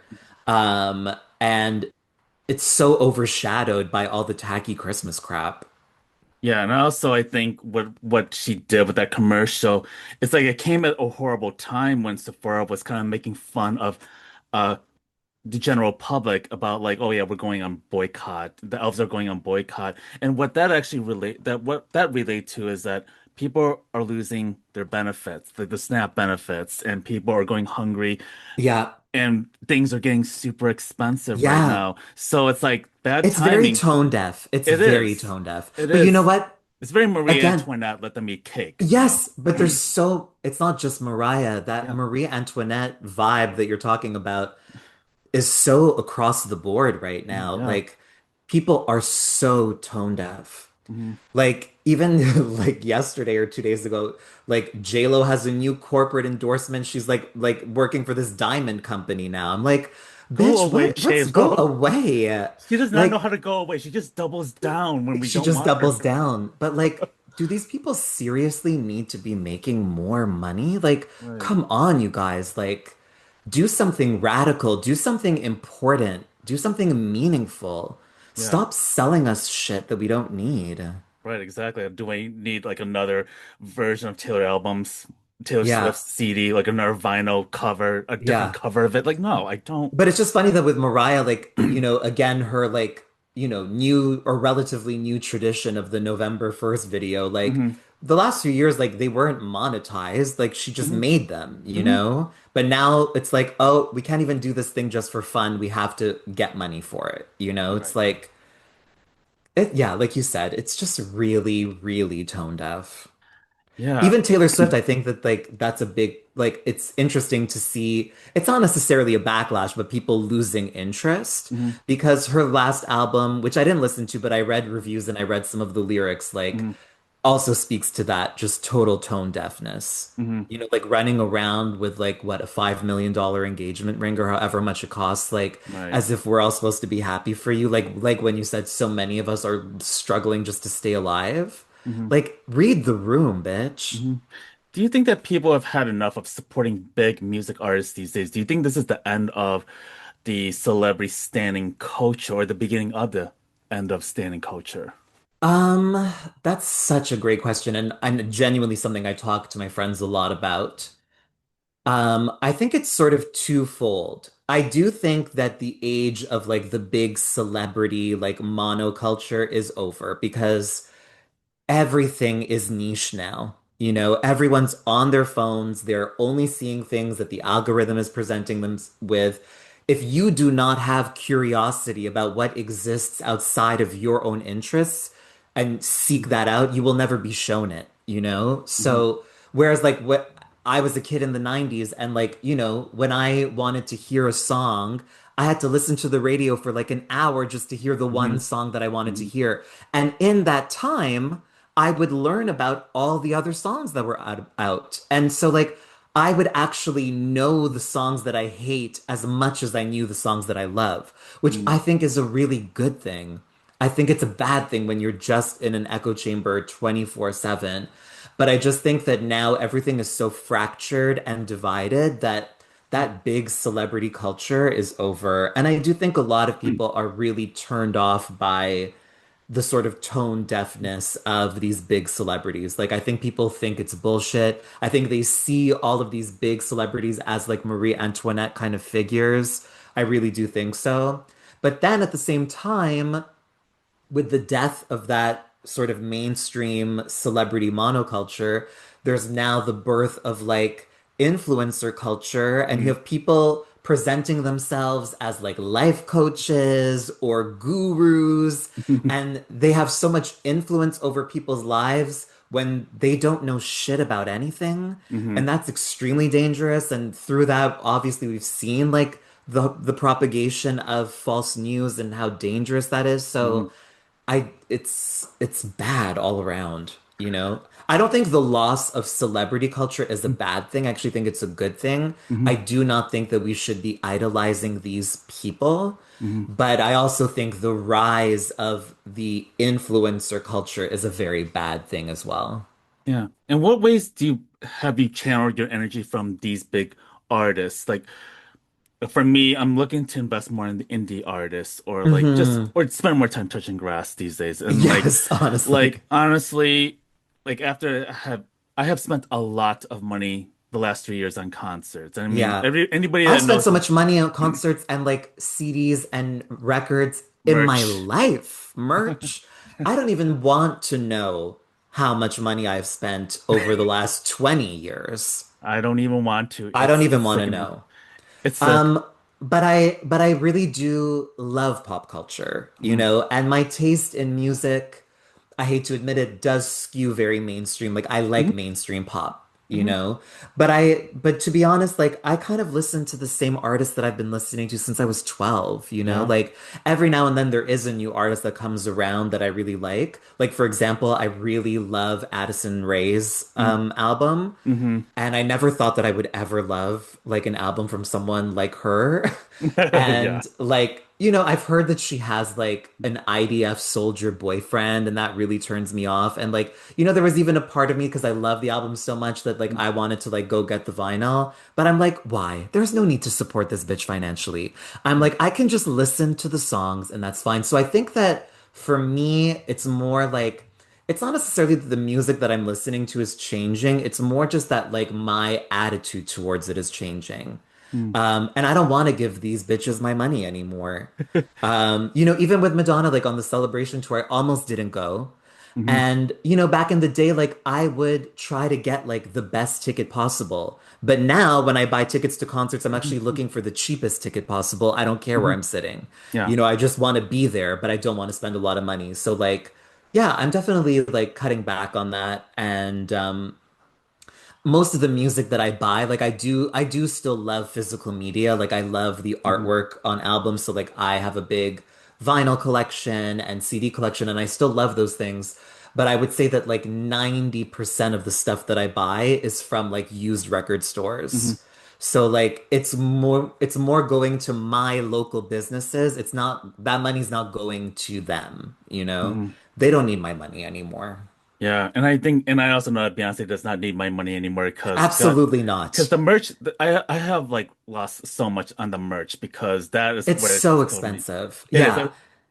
Speaker 2: And it's so overshadowed by all the tacky Christmas crap.
Speaker 1: Yeah, and also I think what she did with that commercial, it's like it came at a horrible time when Sephora was kind of making fun of uh the general public about like, oh yeah, we're going on boycott. The elves are going on boycott. And what that relate to is that people are losing their benefits, like the SNAP benefits, and people are going hungry
Speaker 2: Yeah.
Speaker 1: and things are getting super expensive right
Speaker 2: Yeah.
Speaker 1: now. So it's like bad
Speaker 2: It's very
Speaker 1: timing.
Speaker 2: tone deaf. It's
Speaker 1: It
Speaker 2: very
Speaker 1: is.
Speaker 2: tone deaf.
Speaker 1: It
Speaker 2: But you know
Speaker 1: is.
Speaker 2: what?
Speaker 1: It's very Marie
Speaker 2: Again,
Speaker 1: Antoinette, let them eat cake.
Speaker 2: yes, but it's not just Mariah. That
Speaker 1: Yeah.
Speaker 2: Marie Antoinette vibe that you're talking about is so across the board right now.
Speaker 1: Yeah.
Speaker 2: Like, people are so tone deaf.
Speaker 1: Hmm.
Speaker 2: Like, even like yesterday or 2 days ago, like J-Lo has a new corporate endorsement. She's like working for this diamond company now. I'm like,
Speaker 1: Go
Speaker 2: bitch,
Speaker 1: away,
Speaker 2: let's go
Speaker 1: J-Lo.
Speaker 2: away.
Speaker 1: She does not know
Speaker 2: Like,
Speaker 1: how to go away. She just doubles down when we
Speaker 2: she
Speaker 1: don't
Speaker 2: just
Speaker 1: want her.
Speaker 2: doubles down. But like, do these people seriously need to be making more money? Like,
Speaker 1: Right.
Speaker 2: come on, you guys. Like, do something radical, do something important, do something meaningful.
Speaker 1: Yeah.
Speaker 2: Stop selling us shit that we don't need.
Speaker 1: Right, exactly. Do I need like another version of Taylor
Speaker 2: Yeah,
Speaker 1: Swift's CD, like another vinyl cover, a different
Speaker 2: yeah.
Speaker 1: cover of it? Like, no, I don't.
Speaker 2: But it's just funny that with Mariah, like, again, her like, new or relatively new tradition of the November 1st video, like
Speaker 1: Hmm.
Speaker 2: the last few years, like they weren't monetized. Like she just
Speaker 1: Hmm.
Speaker 2: made them,
Speaker 1: Hmm.
Speaker 2: But now it's like, oh, we can't even do this thing just for fun. We have to get money for it, It's
Speaker 1: Right.
Speaker 2: like, Yeah, like you said, it's just really, really tone deaf.
Speaker 1: Yeah.
Speaker 2: Even Taylor Swift, I think that like that's a big like it's interesting to see. It's not necessarily a backlash, but people losing interest
Speaker 1: Hmm.
Speaker 2: because her last album, which I didn't listen to, but I read reviews and I read some of the lyrics, like
Speaker 1: Hmm.
Speaker 2: also speaks to that just total tone deafness.
Speaker 1: Hmm.
Speaker 2: You know, like running around with like what a $5 million engagement ring or however much it costs, like
Speaker 1: Right.
Speaker 2: as if we're all supposed to be happy for you. Like when you said so many of us are struggling just to stay alive.
Speaker 1: Hmm.
Speaker 2: Like read the room, bitch.
Speaker 1: Hmm. Do you think that people have had enough of supporting big music artists these days? Do you think this is the end of the celebrity standing culture or the beginning of the end of standing culture?
Speaker 2: Um, that's such a great question, and genuinely something I talk to my friends a lot about. I think it's sort of twofold. I do think that the age of like the big celebrity, like monoculture is over because everything is niche now. You know, everyone's on their phones. They're only seeing things that the algorithm is presenting them with. If you do not have curiosity about what exists outside of your own interests and seek
Speaker 1: Hmm.
Speaker 2: that out, you will never be shown it, you know?
Speaker 1: Hmm.
Speaker 2: So, whereas like what I was a kid in the 90s and like, you know, when I wanted to hear a song, I had to listen to the radio for like an hour just to hear the
Speaker 1: Hmm.
Speaker 2: one song that I wanted to
Speaker 1: Hmm.
Speaker 2: hear. And in that time, I would learn about all the other songs that were out. And so, like, I would actually know the songs that I hate as much as I knew the songs that I love, which
Speaker 1: Hmm.
Speaker 2: I think is a really good thing. I think it's a bad thing when you're just in an echo chamber 24/7. But I just think that now everything is so fractured and divided that that big celebrity culture is over. And I do think a lot of people are really turned off by the sort of tone deafness of these big celebrities. Like, I think people think it's bullshit. I think they see all of these big celebrities as like Marie Antoinette kind of figures. I really do think so. But then at the same time, with the death of that sort of mainstream celebrity monoculture, there's now the birth of like influencer culture, and you
Speaker 1: Hmm.
Speaker 2: have people presenting themselves as like life coaches or gurus, and they have so much influence over people's lives when they don't know shit about anything.
Speaker 1: Hmm.
Speaker 2: And that's extremely dangerous. And through that, obviously, we've seen like the propagation of false news and how dangerous that is.
Speaker 1: Hmm.
Speaker 2: So it's bad all around, you know? I don't think the loss of celebrity culture is a bad thing. I actually think it's a good thing.
Speaker 1: Hmm.
Speaker 2: I do not think that we should be idolizing these people,
Speaker 1: Hmm.
Speaker 2: but I also think the rise of the influencer culture is a very bad thing as well.
Speaker 1: Yeah. In what ways do you have you channeled your energy from these big artists? Like for me, I'm looking to invest more in the indie artists or like just
Speaker 2: Hmm.
Speaker 1: or spend more time touching grass these days. And
Speaker 2: Yes, honestly.
Speaker 1: like honestly, like after I have spent a lot of money the last 3 years on concerts. And I mean
Speaker 2: Yeah.
Speaker 1: anybody
Speaker 2: I've
Speaker 1: that
Speaker 2: spent
Speaker 1: knows
Speaker 2: so much money on concerts and like CDs and records in my
Speaker 1: merch.
Speaker 2: life, merch. I don't even want to know how much money I've spent over the last 20 years.
Speaker 1: I don't even want to.
Speaker 2: I don't even
Speaker 1: It's
Speaker 2: want to
Speaker 1: sick of me.
Speaker 2: know.
Speaker 1: It's sick.
Speaker 2: Um, but I really do love pop culture, you
Speaker 1: Mhm.
Speaker 2: know, and my taste in music, I hate to admit it, does skew very mainstream. Like I like
Speaker 1: Mhm.
Speaker 2: mainstream pop, you
Speaker 1: Mhm.
Speaker 2: know. But to be honest, like I kind of listen to the same artists that I've been listening to since I was 12, you know?
Speaker 1: Yeah.
Speaker 2: Like every now and then there is a new artist that comes around that I really like. Like for example, I really love Addison Rae's
Speaker 1: Mhm.
Speaker 2: album.
Speaker 1: Mhm.
Speaker 2: And I never thought that I would ever love like an album from someone like her.
Speaker 1: Yeah.
Speaker 2: And like, you know, I've heard that she has like an IDF soldier boyfriend, and that really turns me off. And like, you know, there was even a part of me because I love the album so much that like I wanted to like go get the vinyl. But I'm like, why? There's no need to support this bitch financially. I'm like, I can just listen to the songs and that's fine. So I think that for me, it's more like it's not necessarily that the music that I'm listening to is changing. It's more just that like my attitude towards it is changing.
Speaker 1: Mhm.
Speaker 2: And I don't want to give these bitches my money anymore. You know, even with Madonna, like on the celebration tour, I almost didn't go.
Speaker 1: Hmm.
Speaker 2: And, back in the day, like I would try to get like the best ticket possible. But now when I buy tickets to concerts, I'm actually looking for the cheapest ticket possible. I don't care where
Speaker 1: Hmm.
Speaker 2: I'm sitting.
Speaker 1: Yeah.
Speaker 2: I just want to be there, but I don't want to spend a lot of money. So like, yeah, I'm definitely like cutting back on that. And most of the music that I buy, like I do still love physical media. Like I love the
Speaker 1: Hmm.
Speaker 2: artwork on albums. So like I have a big vinyl collection and CD collection, and I still love those things. But I would say that like 90% of the stuff that I buy is from like used record
Speaker 1: Hmm.
Speaker 2: stores. So like it's more going to my local businesses. It's not that money's not going to them, you know?
Speaker 1: Hmm.
Speaker 2: They don't need my money anymore.
Speaker 1: Yeah, and I think, and I also know that Beyonce does not need my money anymore
Speaker 2: Absolutely
Speaker 1: because
Speaker 2: not.
Speaker 1: the merch, I have like lost so much on the merch because that is
Speaker 2: It's
Speaker 1: where it
Speaker 2: so
Speaker 1: killed me.
Speaker 2: expensive.
Speaker 1: It is
Speaker 2: Yeah.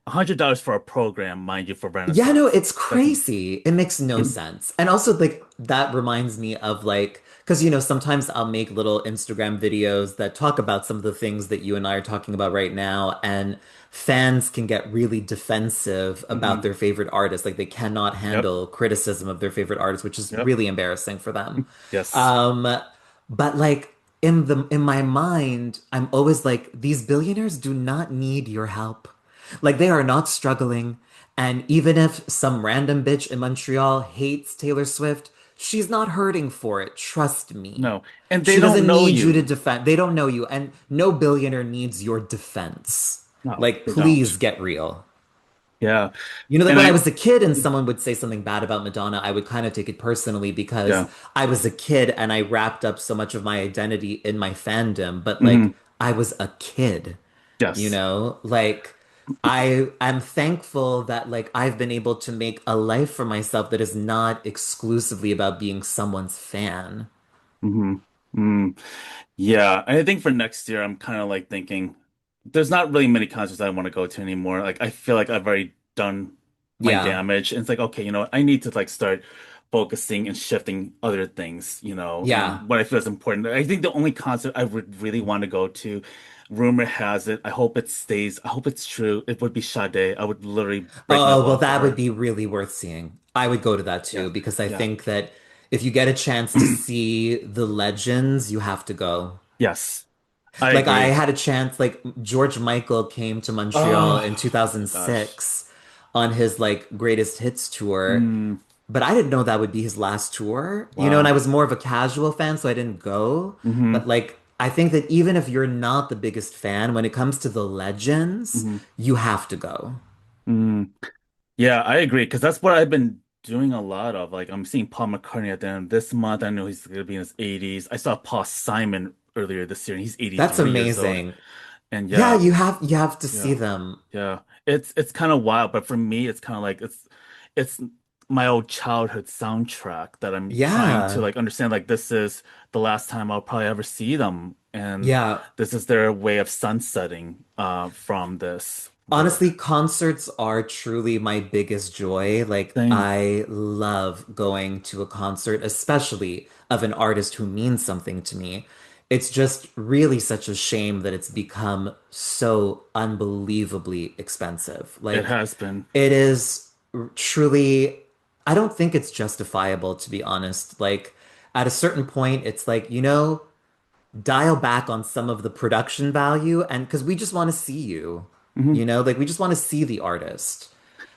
Speaker 1: $100 for a program, mind you, for
Speaker 2: Yeah, no,
Speaker 1: Renaissance.
Speaker 2: it's
Speaker 1: That's
Speaker 2: crazy. It makes no sense. And also, like, that reminds me of like, because, sometimes I'll make little Instagram videos that talk about some of the things that you and I are talking about right now. And fans can get really defensive
Speaker 1: hmm.
Speaker 2: about their favorite artists. Like, they cannot
Speaker 1: Yep.
Speaker 2: handle criticism of their favorite artist, which is
Speaker 1: Yep.
Speaker 2: really embarrassing for them.
Speaker 1: Yes.
Speaker 2: Um, but like, in my mind, I'm always like, these billionaires do not need your help. Like they are not struggling. And even if some random bitch in Montreal hates Taylor Swift, she's not hurting for it. Trust me.
Speaker 1: No. And they
Speaker 2: She
Speaker 1: don't
Speaker 2: doesn't
Speaker 1: know
Speaker 2: need you to
Speaker 1: you.
Speaker 2: defend. They don't know you. And no billionaire needs your defense.
Speaker 1: No,
Speaker 2: Like,
Speaker 1: they don't.
Speaker 2: please get real.
Speaker 1: Yeah.
Speaker 2: Like
Speaker 1: And
Speaker 2: when I
Speaker 1: I,
Speaker 2: was a kid and someone would say something bad about Madonna, I would kind of take it personally because
Speaker 1: yeah.
Speaker 2: I was a kid and I wrapped up so much of my identity in my fandom. But like,
Speaker 1: Hmm.
Speaker 2: I was a kid.
Speaker 1: Yes.
Speaker 2: Like I'm thankful that like I've been able to make a life for myself that is not exclusively about being someone's fan.
Speaker 1: Hmm. Mm. Yeah, and I think for next year, I'm kind of like thinking there's not really many concerts I want to go to anymore. Like, I feel like I've already done my
Speaker 2: Yeah.
Speaker 1: damage. And it's like, okay, what? I need to like start focusing and shifting other things,
Speaker 2: Yeah.
Speaker 1: and what I feel is important. I think the only concert I would really want to go to, rumor has it, I hope it stays, I hope it's true, it would be Sade. I would literally break my
Speaker 2: Oh, well,
Speaker 1: wallet for
Speaker 2: that would
Speaker 1: her.
Speaker 2: be really worth seeing. I would go to that
Speaker 1: Yeah.
Speaker 2: too because I
Speaker 1: Yeah.
Speaker 2: think that if you get a chance to see the legends, you have to go.
Speaker 1: Yes, I
Speaker 2: Like I
Speaker 1: agree.
Speaker 2: had a chance, like George Michael came to Montreal in
Speaker 1: Oh my gosh.
Speaker 2: 2006 on his like greatest hits tour.
Speaker 1: Mm,
Speaker 2: But I didn't know that would be his last tour, and I
Speaker 1: wow.
Speaker 2: was more of a casual fan, so I didn't go. But
Speaker 1: Hmm.
Speaker 2: like, I think that even if you're not the biggest fan, when it comes to the legends,
Speaker 1: Hmm.
Speaker 2: you have to go.
Speaker 1: Mm. Yeah, I agree because that's what I've been doing a lot of. Like I'm seeing Paul McCartney at the end of this month. I know he's gonna be in his 80s. I saw Paul Simon earlier this year and he's
Speaker 2: That's
Speaker 1: 83 years old.
Speaker 2: amazing.
Speaker 1: And
Speaker 2: Yeah,
Speaker 1: yeah,
Speaker 2: you have to see
Speaker 1: yeah,
Speaker 2: them.
Speaker 1: yeah. It's kind of wild, but for me it's kind of like it's my old childhood soundtrack that I'm trying to
Speaker 2: Yeah.
Speaker 1: like understand like this is the last time I'll probably ever see them and
Speaker 2: Yeah.
Speaker 1: this is their way of sunsetting from this
Speaker 2: Honestly,
Speaker 1: world.
Speaker 2: concerts are truly my biggest joy. Like,
Speaker 1: Same.
Speaker 2: I love going to a concert, especially of an artist who means something to me. It's just really such a shame that it's become so unbelievably expensive.
Speaker 1: It
Speaker 2: Like,
Speaker 1: has been.
Speaker 2: it is truly, I don't think it's justifiable, to be honest. Like, at a certain point, it's like, dial back on some of the production value and because we just want to see you,
Speaker 1: Hmm.
Speaker 2: like we just want to see the artist.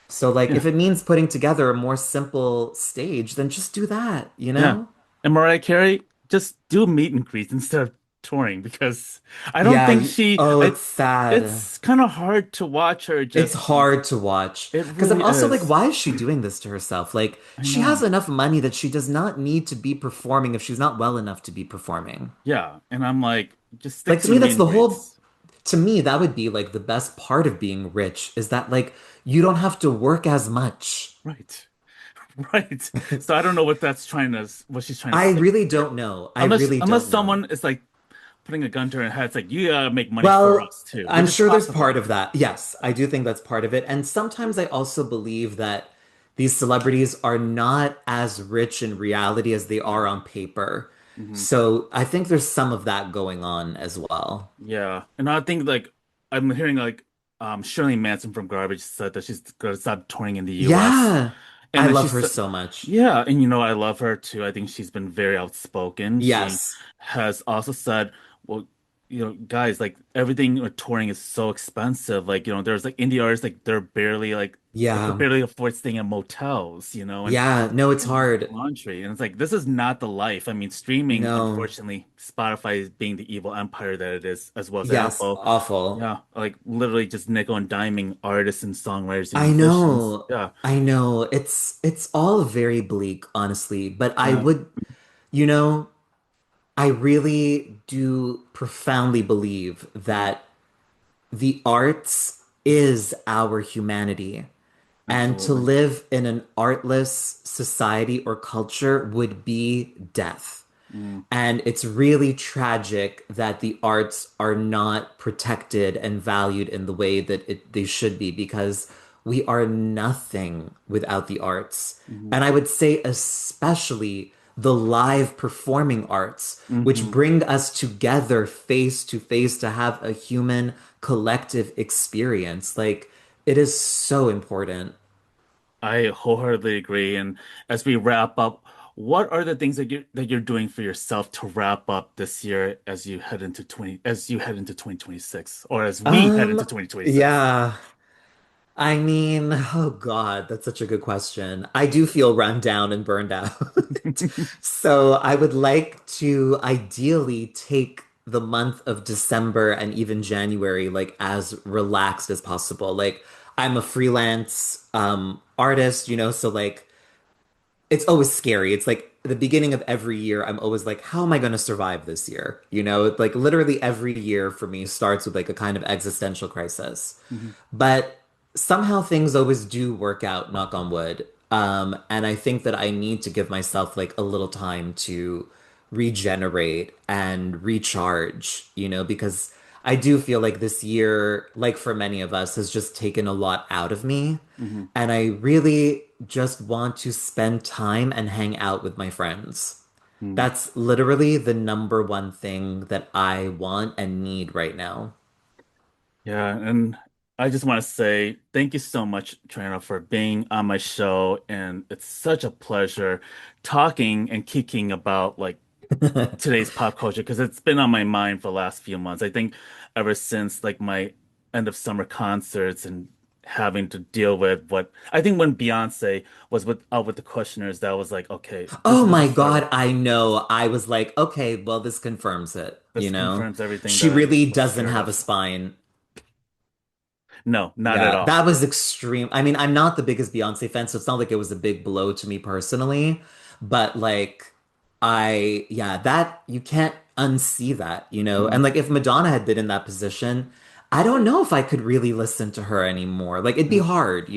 Speaker 2: So like
Speaker 1: Yeah.
Speaker 2: if it means putting together a more simple stage, then just do that, you
Speaker 1: Yeah.
Speaker 2: know?
Speaker 1: And Mariah Carey, just do meet and greets instead of touring because I don't
Speaker 2: Yeah,
Speaker 1: think she
Speaker 2: oh,
Speaker 1: I
Speaker 2: it's sad.
Speaker 1: it's kind of hard to watch her
Speaker 2: It's
Speaker 1: just
Speaker 2: hard to watch
Speaker 1: it
Speaker 2: because I'm
Speaker 1: really
Speaker 2: also like,
Speaker 1: is.
Speaker 2: why is she doing this to herself? Like,
Speaker 1: I
Speaker 2: she has
Speaker 1: know.
Speaker 2: enough money that she does not need to be performing if she's not well enough to be performing.
Speaker 1: Yeah. And I'm like, just stick
Speaker 2: Like,
Speaker 1: to
Speaker 2: to
Speaker 1: the
Speaker 2: me,
Speaker 1: meet
Speaker 2: that's
Speaker 1: and
Speaker 2: the whole
Speaker 1: greets.
Speaker 2: to me, that would be like the best part of being rich is that like you don't have to work as much.
Speaker 1: Right. Right. So I don't know what she's trying to
Speaker 2: I
Speaker 1: say
Speaker 2: really
Speaker 1: here.
Speaker 2: don't know. I
Speaker 1: Unless
Speaker 2: really
Speaker 1: unless
Speaker 2: don't know.
Speaker 1: someone is like putting a gun to her head, it's like you gotta make money for
Speaker 2: Well,
Speaker 1: us too,
Speaker 2: I'm
Speaker 1: which is
Speaker 2: sure there's part
Speaker 1: possible.
Speaker 2: of that. Yes, I do think that's part of it. And sometimes I also believe that these celebrities are not as rich in reality as they are on paper.
Speaker 1: Hmm.
Speaker 2: So I think there's some of that going on as well.
Speaker 1: Yeah, and I think like I'm hearing like Shirley Manson from Garbage said that she's gonna stop touring in the U.S.
Speaker 2: Yeah.
Speaker 1: And
Speaker 2: I
Speaker 1: then
Speaker 2: love
Speaker 1: she's,
Speaker 2: her so much.
Speaker 1: yeah, and I love her too. I think she's been very outspoken. She
Speaker 2: Yes.
Speaker 1: has also said, well, guys, like everything with touring is so expensive. Like, there's like indie artists, like they could
Speaker 2: Yeah.
Speaker 1: barely afford staying in motels, and
Speaker 2: Yeah. No, it's
Speaker 1: paying
Speaker 2: hard.
Speaker 1: laundry. And it's like, this is not the life. I mean, streaming,
Speaker 2: No.
Speaker 1: unfortunately, Spotify is being the evil empire that it is, as well as
Speaker 2: Yes.
Speaker 1: Apple.
Speaker 2: Awful.
Speaker 1: Yeah, like literally just nickel and diming artists and songwriters and
Speaker 2: I
Speaker 1: musicians.
Speaker 2: know.
Speaker 1: Yeah.
Speaker 2: I know. It's all very bleak, honestly. But I
Speaker 1: Yeah.
Speaker 2: would, you know, I really do profoundly believe
Speaker 1: Mm,
Speaker 2: that the arts is our humanity. And to
Speaker 1: absolutely.
Speaker 2: live in an artless society or culture would be death.
Speaker 1: Mm,
Speaker 2: And it's really tragic that the arts are not protected and valued in the way that they should be, because we are nothing without the arts.
Speaker 1: mhm,
Speaker 2: And I would say, especially the live performing arts, which
Speaker 1: mhm.
Speaker 2: bring us together face to face to have a human collective experience. Like, it is so important.
Speaker 1: I wholeheartedly agree. And as we wrap up, what are the things that you're doing for yourself to wrap up this year as you head into 2026, or as we head into 2026?
Speaker 2: Yeah. I mean, oh God, that's such a good question. I do feel run down and burned out. So I would like to ideally take the month of December and even January like as relaxed as possible. Like, I'm a freelance artist, so like it's always scary. It's like the beginning of every year, I'm always like, how am I going to survive this year? Like literally every year for me starts with like a kind of existential crisis.
Speaker 1: Mhm.
Speaker 2: But somehow things always do work out, knock on wood. And I think that I need to give myself like a little time to regenerate and recharge, because I do feel like this year, like for many of us, has just taken a lot out of me.
Speaker 1: Mhm.
Speaker 2: And I really just want to spend time and hang out with my friends.
Speaker 1: Mhm.
Speaker 2: That's literally the number one thing that I want and need right now.
Speaker 1: Yeah, and I just want to say thank you so much, Trina, for being on my show. And it's such a pleasure talking and kicking about like today's pop culture because it's been on my mind for the last few months. I think ever since like my end of summer concerts and having to deal with what I think when Beyonce was with the questioners, that was like, okay, this
Speaker 2: Oh
Speaker 1: is the
Speaker 2: my
Speaker 1: start of
Speaker 2: God, I know. I was like, okay, well, this confirms it,
Speaker 1: this confirms everything
Speaker 2: She
Speaker 1: that I
Speaker 2: really
Speaker 1: was
Speaker 2: doesn't
Speaker 1: scared
Speaker 2: have a
Speaker 1: of.
Speaker 2: spine.
Speaker 1: No, not at
Speaker 2: Yeah,
Speaker 1: all.
Speaker 2: that was extreme. I mean, I'm not the biggest Beyonce fan, so it's not like it was a big blow to me personally, but like yeah, that you can't unsee that.
Speaker 1: Mm,
Speaker 2: And like if Madonna had been in that position, I don't know if I could really listen to her anymore. Like it'd be
Speaker 1: yeah,
Speaker 2: hard.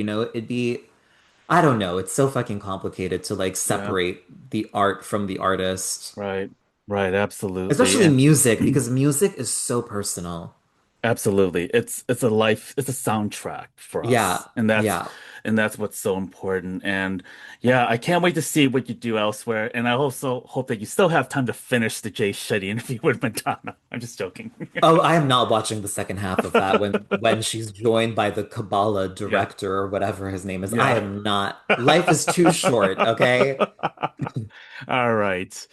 Speaker 2: I don't know. It's so fucking complicated to like
Speaker 1: yeah,
Speaker 2: separate the art from the artist,
Speaker 1: right, right, absolutely.
Speaker 2: especially
Speaker 1: And
Speaker 2: music, because music is so personal.
Speaker 1: absolutely. It's a soundtrack for
Speaker 2: Yeah,
Speaker 1: us.
Speaker 2: yeah.
Speaker 1: And that's what's so important. And yeah, I can't wait to see what you do elsewhere. And I also hope that you still have time to finish the Jay Shetty interview with Madonna. I'm just joking.
Speaker 2: Oh, I am not watching the second half of that when she's joined by the Kabbalah
Speaker 1: Yeah.
Speaker 2: director or whatever his name is. I
Speaker 1: Yeah.
Speaker 2: am not. Life is too short, okay?
Speaker 1: All right.